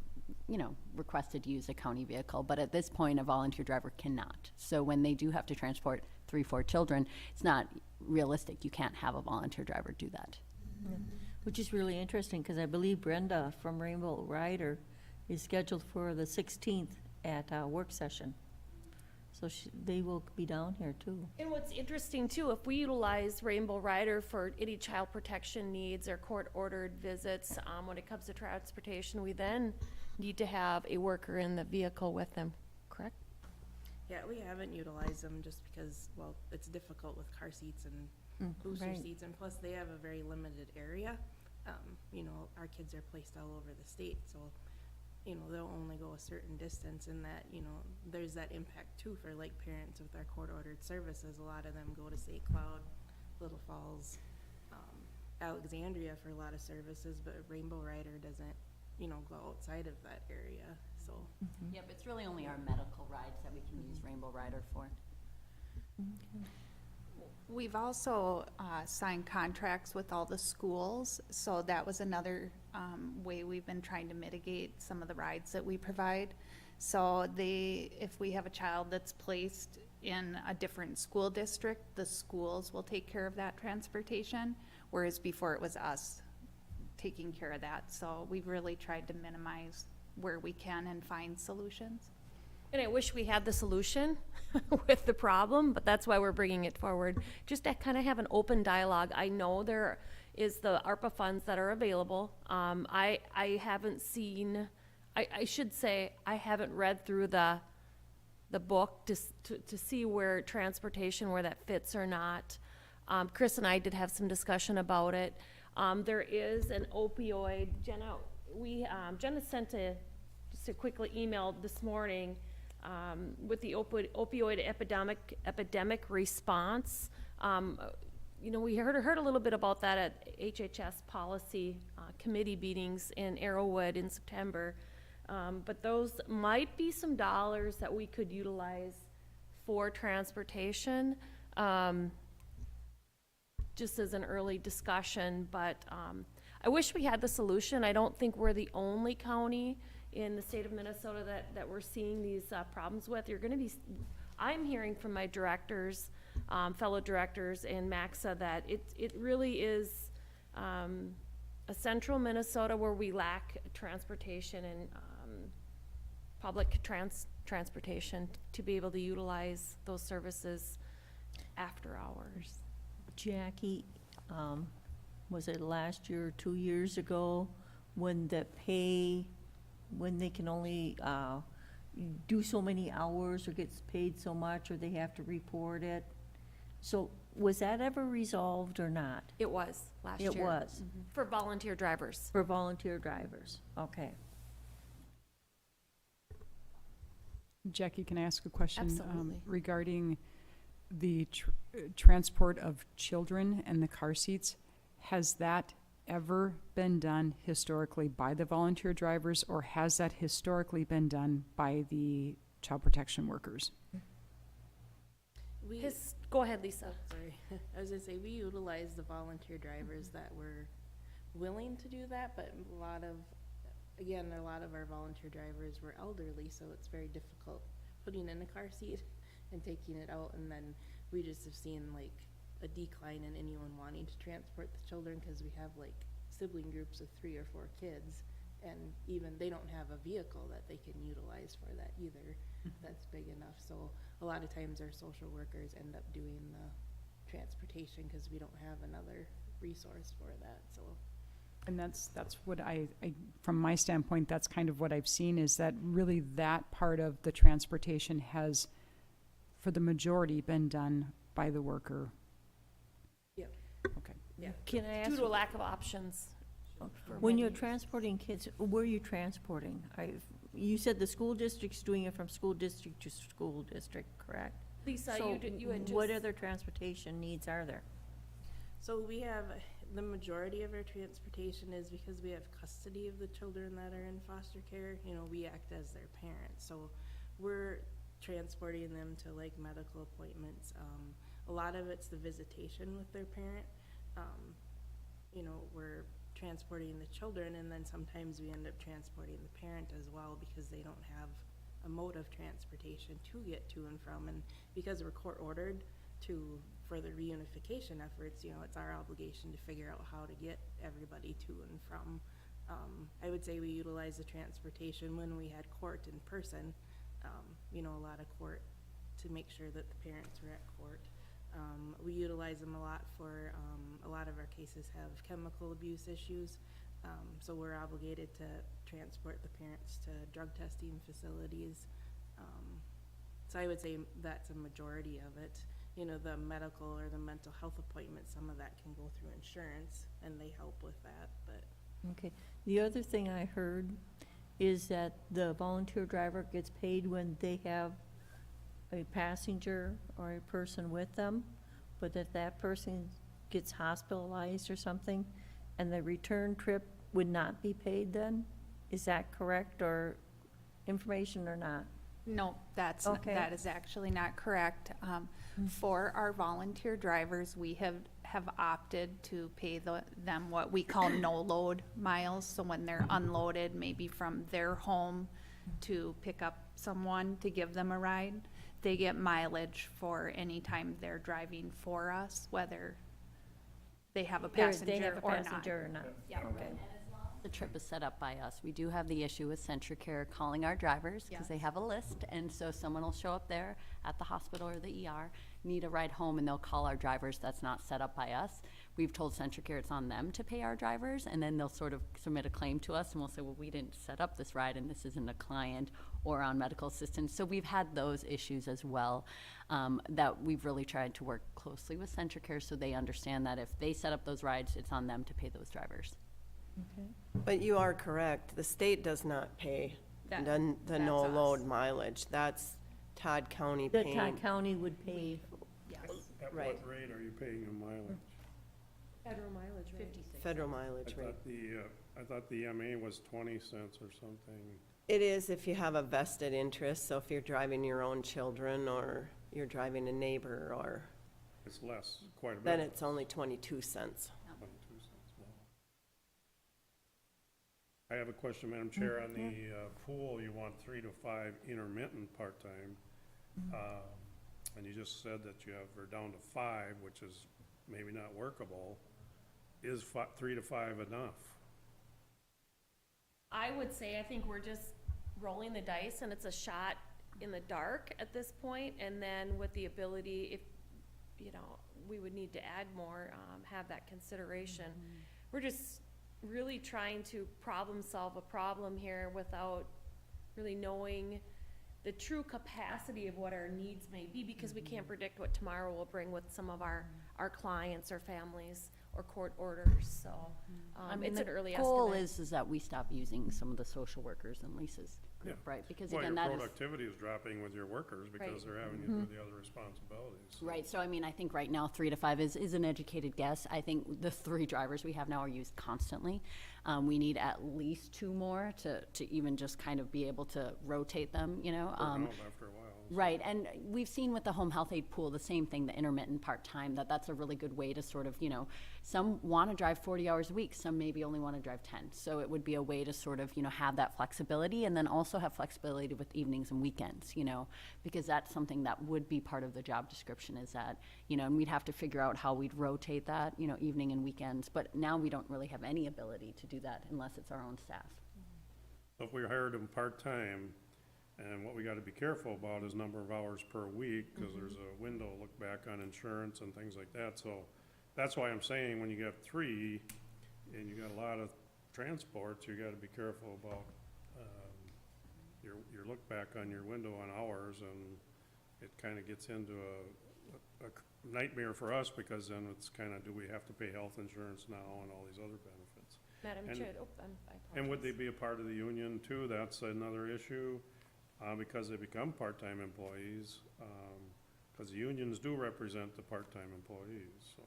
you know, requested to use a county vehicle, but at this point, a volunteer driver cannot. So when they do have to transport 3-4 children, it's not realistic. You can't have a volunteer driver do that. Yeah. Which is really interesting, because I believe Brenda from Rainbow Rider is scheduled for the 16th at a work session. So they will be down here too. And what's interesting too, if we utilize Rainbow Rider for any child protection needs or court-ordered visits, when it comes to transportation, we then need to have a worker in the vehicle with them, correct? Yeah, we haven't utilized them just because, well, it's difficult with car seats and booster right. seats, and plus they have a very limited area. You know, our kids are placed all over the state, so, you know, they'll only go a certain distance, and that, you know, there's that impact too for like parents with our court-ordered services. A lot of them go to St. Cloud, Little Falls, Alexandria for a lot of services, but Rainbow Rider doesn't, you know, go outside of that area, so. Yep, it's really only our medical rides that we can use Rainbow Rider for. We've also signed contracts with all the schools, so that was another way we've been trying to mitigate some of the rides that we provide. So if we have a child that's placed in a different school district, the schools will take care of that transportation, whereas before it was us taking care of that. So we've really tried to minimize where we can and find solutions. And I wish we had the solution with the problem, but that's why we're bringing it forward, just to kind of have an open dialogue. I know there is the ARPA funds that are available. I haven't seen, I should say, I haven't read through the the book to see where transportation, where that fits or not. Chris and I did have some discussion about it. There is an opioid, Jenna sent just a quick email this morning with the opioid epidemic response. We heard a little bit about that at HHS policy committee meetings in Arrowwood in September. But those might be some dollars that we could utilize for transportation, just as an early discussion. But I wish we had the solution. I don't think we're the only county in the state of Minnesota that we're seeing these problems with. I'm hearing from my directors, fellow directors in MAXA, that it really is a central Minnesota where we lack transportation and public transportation to be able to utilize those services after hours. Jackie, was it last year or 2 years ago when when they can only do so many hours or gets paid so much, or they have to report it? So was that ever resolved or not? It was last year. It was. For volunteer drivers. For volunteer drivers, okay. Jackie, can I ask a question? Absolutely. Regarding the transport of children and the car seats? Has that ever been done historically by the volunteer drivers, or has that historically been done by the child protection workers? Go ahead, Lisa. Sorry, I was gonna say, we utilize the volunteer drivers that were willing to do that, but a lot of our volunteer drivers were elderly, so it's very difficult putting in a car seat and taking it out, and then we just have seen like a decline in anyone wanting to transport the children, because we have like sibling groups of 3 or 4 kids, and even they don't have a vehicle that they can utilize for that either. That's big enough. So a lot of times our social workers end up doing the transportation because we don't have another resource for that. So, and that's what I from my standpoint, that's kind of what I've seen, is that really that part of the transportation has, for the majority, been done by the worker. yeah. Okay. Yeah. Can I ask? Due to a lack of options. When you're transporting kids, where are you transporting? You said the school district's doing it from school district to school district, correct? Lisa, So you had just. what other transportation needs are there? So we have, the majority of our transportation is because we have custody of the children that are in foster care. We act as their parents, so we're transporting them to like medical appointments. A lot of it's the visitation with their parent. We're transporting the children, and then sometimes we end up transporting the parent as well, because they don't have a mode of transportation to get to and from. And because we're court ordered for the reunification efforts, it's our obligation to figure out how to get everybody to and from. I would say we utilize the transportation when we had court in person, a lot of court, to make sure that the parents were at court. We utilize them a lot for, a lot of our cases have chemical abuse issues, so we're obligated to transport the parents to drug testing facilities. So I would say that's a majority of it. The medical or the mental health appointments, some of that can go through insurance, and they help with that, but. Okay. The other thing I heard is that the volunteer driver gets paid when they have a passenger or a person with them, but if that person gets hospitalized or something, and the return trip would not be paid then? Is that correct, or information or not? No, that is actually not correct. For our volunteer drivers, we have opted to pay them what we call no-load miles. So when they're unloaded, maybe from their home to pick up someone to give them a ride, they get mileage for any time they're driving for us, whether they have a passenger or not. Yeah. Okay. The trip is set up by us. We do have the issue with CentraCare calling our drivers because they have a list, and so someone will show up there at the hospital or the ER, need a ride home, and they'll call our drivers. That's not set up by us. we've told Centricare it's on them to pay our drivers, and then they'll sort of submit a claim to us, and we'll say, well, we didn't set up this ride, and this isn't a client or on medical assistance. So we've had those issues as well, that we've really tried to work closely with Centricare so they understand that if they set up those rides, it's on them to pay those drivers. But you are correct, the state does not pay That- the that's no-load us. mileage. That's Todd County The paying. Todd County would pay, At Right. what rate are you paying them mileage? Federal mileage rate. Federal mileage rate. I thought the MA was 20 cents or something. It is if you have a vested interest, so if you're driving your own children or you're driving a neighbor or, It's less, quite a bit. then it's only 22 cents. 22 cents. Wow. I have a question, Madam Chair, on the pool, you want 3 to 5 intermittent part-time. And you just said that you have, we're down to 5, which is maybe not workable. Is 3 to 5 enough? I would say, I think we're just rolling the dice and it's a shot in the dark at this point, and then with the ability, if, you know, we would need to add more, have that consideration. We're just really trying to problem solve a problem here without really knowing the true capacity of what our needs may be, because we can't predict what tomorrow will bring with some of our clients or families or court orders, so, it's an early The goal estimate. is that we stop using some of the social workers in Lisa's group, Yeah. right? Because Well, again, your that is. productivity is dropping with your workers because they're having to do the other responsibilities. Right, so I mean, I think right now 3 to 5 is an educated guess. I think the 3 drivers we have now are used constantly. We need at least 2 more to even just kind of be able to rotate them, you know? Burn out after a while. Right, and we've seen with the home health aid pool, the same thing, the intermittent part-time, that's a really good way to sort of, you know, some want to drive 40 hours a week, some maybe only want to drive 10. So it would be a way to sort of, you know, have that flexibility, and then also have flexibility with evenings and weekends, you know, because that's something that would be part of the job description, is that, you know, and we'd have to figure out how we'd rotate that, you know, evening and weekends. But now we don't really have any ability to do that unless it's our own staff. So if we hired them part-time, and what we gotta be careful about is number of hours per week, cause there's a window look back on insurance and things like that, so that's why I'm saying when you got 3, and you got a lot of transports, you gotta be careful about, your look back on your window on hours, and it kinda gets into a nightmare for us, because then it's kinda, do we have to pay health insurance now and all these other benefits? Madam And- Chair, And would they be a part of the union too? That's another issue, because they become part-time employees, because the unions do represent the part-time employees, so.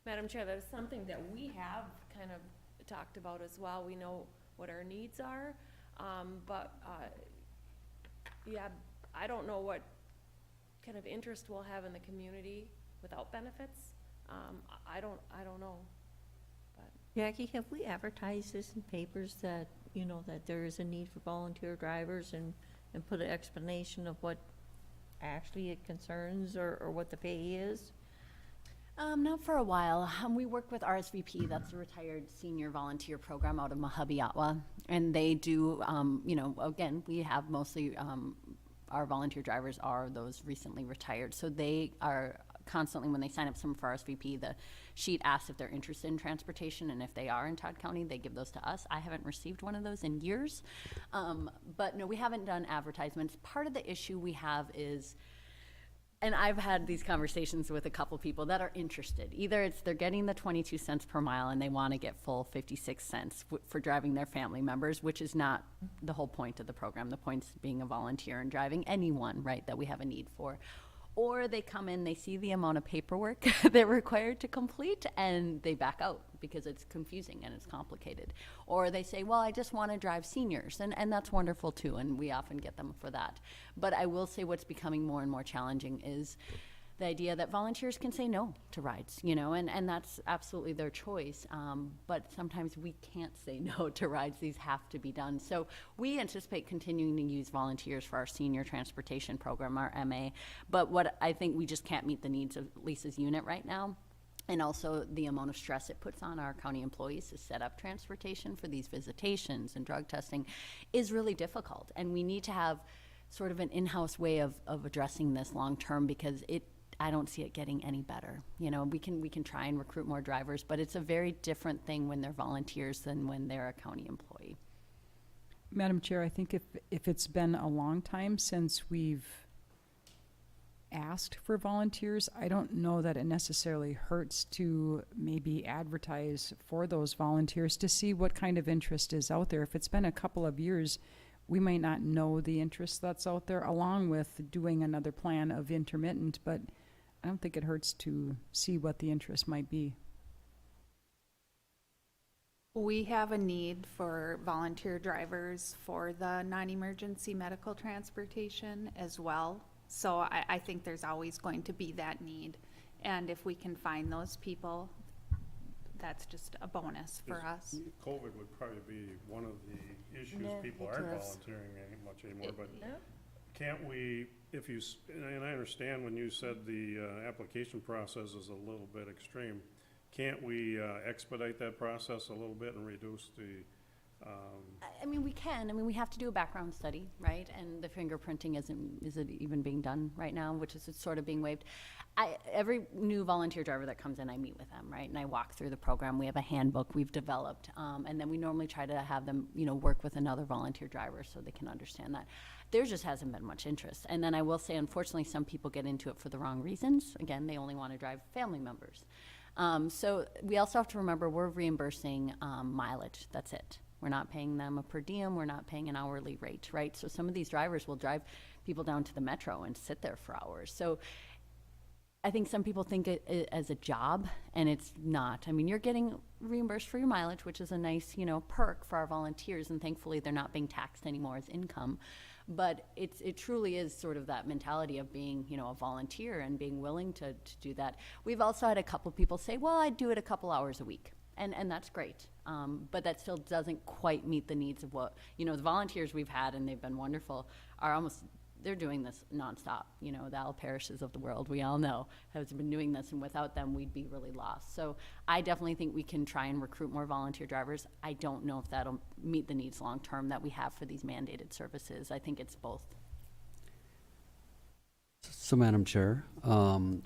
Madam Chair, that is something that we have kind of talked about as well. We know what our needs are, but, yeah, I don't know what kind of interest we'll have in the community without benefits. I don't know. Jackie, have we advertised this in papers that, you know, that there is a need for volunteer drivers, and put an explanation of what actually it concerns, or what the pay is? Not for a while. We work with RSVP, that's the Retired Senior Volunteer Program out of Mahabiatwa. And they do, you know, again, we have mostly, our volunteer drivers are those recently retired. So they are constantly, when they sign up someone for RSVP, the sheet asks if they're interested in transportation, and if they are in Todd County, they give those to us. I haven't received one of those in years. But no, we haven't done advertisements. Part of the issue we have is, and I've had these conversations with a couple people that are interested. Either it's they're getting the 22 cents per mile and they want to get full 56 cents for driving their family members, which is not the whole point of the program. The point is being a volunteer and driving anyone, right, that we have a need for. Or they come in, they see the amount of paperwork they're required to complete, and they back out because it's confusing and it's complicated. Or they say, well, I just want to drive seniors, and that's wonderful too, and we often get them for that. But I will say what's becoming more and more challenging is the idea that volunteers can say no to rides, you know, and that's absolutely their choice. But sometimes we can't say no to rides. These have to be done. So we anticipate continuing to use volunteers for our senior transportation program, our MA. But what I think we just can't meet the needs of Lisa's unit right now. And also the amount of stress it puts on our county employees to set up transportation for these visitations and drug testing is really difficult. And we need to have sort of an in-house way of addressing this long-term, because I don't see it getting any better. You know, we can try and recruit more drivers, but it's a very different thing when they're volunteers than when they're a county employee. Madam Chair, I think if it's been a long time since we've asked for volunteers, I don't know that it necessarily hurts to maybe advertise for those volunteers to see what kind of interest is out there. If it's been a couple of years, we might not know the interest that's out there, along with doing another plan of intermittent, but I don't think it hurts to see what the interest might be. We have a need for volunteer drivers for the non-emergency medical transportation as well. So I think there's always going to be that need. And if we can find those people, that's just a bonus for us. COVID would probably be one of the issues. Yeah, People it aren't does. volunteering much anymore, but can't we, if you, and I understand when you said the application process is a little bit extreme, can't we expedite that process a little bit and reduce the, I mean, we can. I mean, we have to do a background study, right? And the fingerprinting isn't even being done right now, which is sort of being waived. Every new volunteer driver that comes in, I meet with them, right? And I walk through the program. We have a handbook we've developed. And then we normally try to have them, you know, work with another volunteer driver so they can understand that. There just hasn't been much interest. And then I will say, unfortunately, some people get into it for the wrong reasons. Again, they only want to drive family members. So we also have to remember we're reimbursing mileage. That's it. We're not paying them a per diem. We're not paying an hourly rate, right? So some of these drivers will drive people down to the metro and sit there for hours. So I think some people think it as a job, and it's not. I mean, you're getting reimbursed for your mileage, which is a nice, you know, perk for our volunteers, and thankfully they're not being taxed anymore as income. But it truly is sort of that mentality of being, you know, a volunteer and being willing to do that. We've also had a couple people say, well, I'd do it a couple hours a week. And that's great. But that still doesn't quite meet the needs of what, you know, the volunteers we've had, and they've been wonderful, are almost, they're doing this nonstop. You know, the Al Parishes of the world, we all know, has been doing this, and without them, we'd be really lost. So I definitely think we can try and recruit more volunteer drivers. I don't know if that'll meet the needs long-term that we have for these mandated services. I think it's both. So, Madam Chair,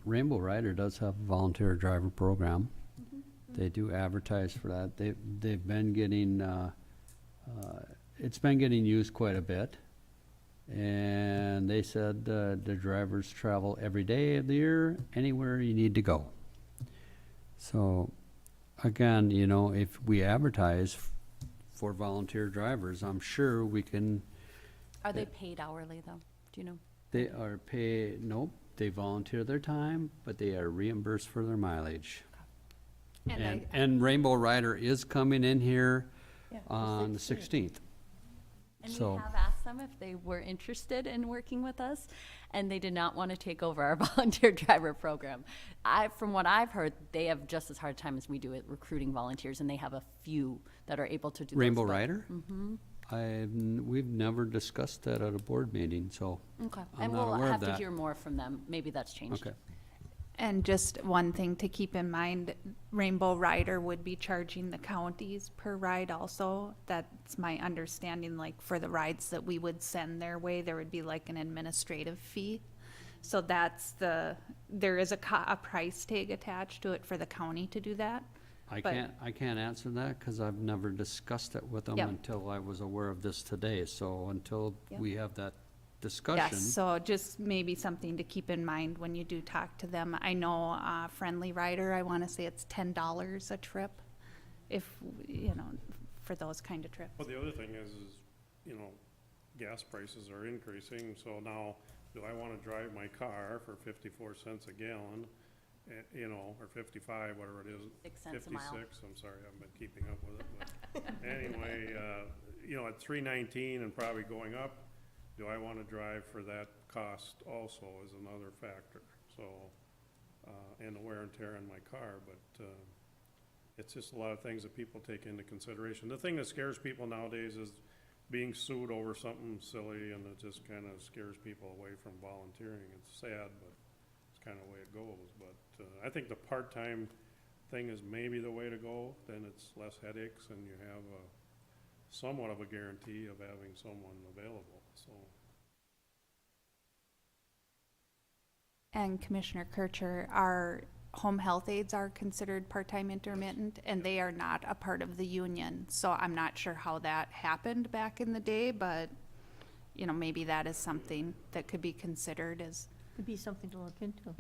Rainbow Rider does have a volunteer driver program. They do advertise for that. They've been getting, it's been getting used quite a bit. And they said the drivers travel every day of the year, anywhere you need to go. So, again, you know, if we advertise for volunteer drivers, I'm sure we can. Are they paid hourly, though? Do you know? They are paid, nope, they volunteer their time, but they are reimbursed for their mileage. And Rainbow Rider is coming in here on the 16th. And So- we have asked them if they were interested in working with us, and they did not want to take over our volunteer driver program. From what I've heard, they have just as hard a time as we do at recruiting volunteers, and they have a few that are able to do Rainbow those, but- Rider? We've never discussed that at a board meeting, so Okay, I'm and not we'll aware of have to that. hear more from them. Maybe that's changed. Okay. And just one thing to keep in mind, Rainbow Rider would be charging the counties per ride also. That's my understanding, like for the rides that we would send their way, there would be like an administrative fee. So that's there is a price tag attached to it for the county to do that. I But- can't answer that because I've never discussed it with them Yep. until I was aware of this today. So until Yep. we have that discussion. Yes, so just maybe something to keep in mind when you do talk to them. I know Friendly Rider, I want to say it's $10 a trip, if, you know, for those kind of trips. well, the other thing is, you know, gas prices are increasing, so now, do I wanna drive my car for 54 cents a gallon? You know, or 55, whatever it is. 6 cents a mile. 56, I'm sorry, I haven't been keeping up with it, but anyway, you know, at 3.19 and probably going up, do I wanna drive for that cost also is another factor, so, and the wear and tear on my car, but, it's just a lot of things that people take into consideration. The thing that scares people nowadays is being sued over something silly, and it just kinda scares people away from volunteering. It's sad, but it's kinda the way it goes, but, I think the part-time thing is maybe the way to go, then it's less headaches, and you have somewhat of a guarantee of having someone available, so. and Commissioner Kircher, our home health aides are considered part-time intermittent, and they are not a part of the union. So I'm not sure how that happened back in the day, but, you know, maybe that is something that could be considered as. Could be something to look into.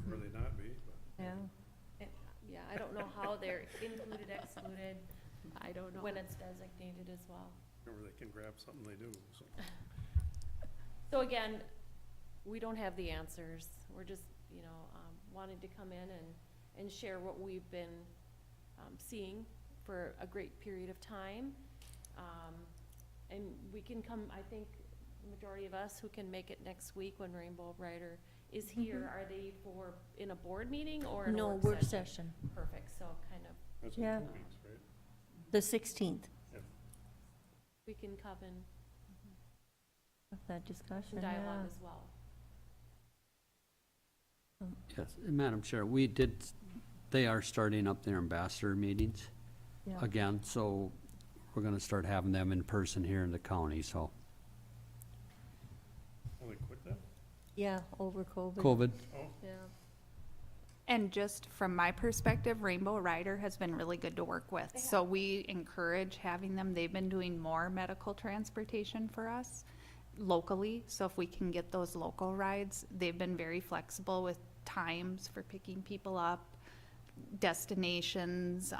Really not be, but. Yeah. And, yeah, I don't know how they're included, excluded, I don't know. when it's designated as well. Or they can grab something they do, so. So again, we don't have the answers. We're just, wanting to come in and share what we've been, seeing for a great period of time. And we can come, I think, the majority of us who can make it next week when Rainbow Rider is here, are they in a board meeting or in a No, work work session? session, Perfect, so kind of, That's Yeah. in 2 weeks, right? the 16th, we can come in of that discussion, some dialogue as well. Yes, and Madam Chair, they are starting up their ambassador meetings Yeah. again, so we're gonna start having them in person here in the county, so. Oh, they quit that? Yeah, over COVID. COVID, Yeah. And just from my perspective, Rainbow Rider has been really good to work with. So we encourage having them. They've been doing more medical transportation for us locally. So if we can get those local rides, they've been very flexible with times for picking people up, destinations.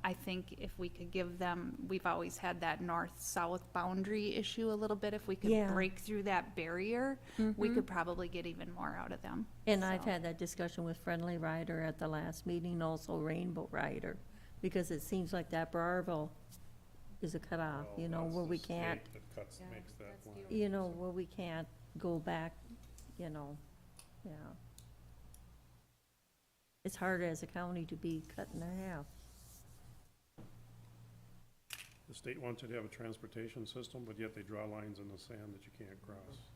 I think if we could give them, we've always had that north-south boundary issue a little bit. If we could Yeah. break through that barrier, we could probably get even more out of them. And I've So- had that discussion with Friendly Rider at the last meeting, also Rainbow Rider, because it seems like that Briarville is a cutoff, Well, that's where the we can't, state that cuts, Yeah, makes that that's line. where we can't go back, yeah. It's hard as a county to be cut in half. The state wants you to have a transportation system, but yet they draw lines in the sand that you can't cross.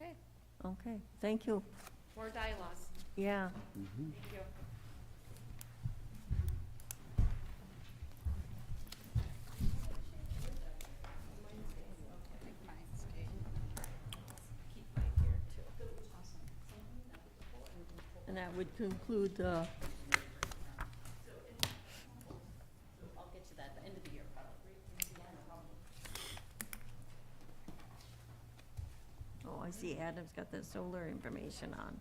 Okay, Okay, thank you. more dialogue. Yeah. Thank you. And that would conclude the, I'll get to that at the end of the year, oh, I see Adam's got the solar information on.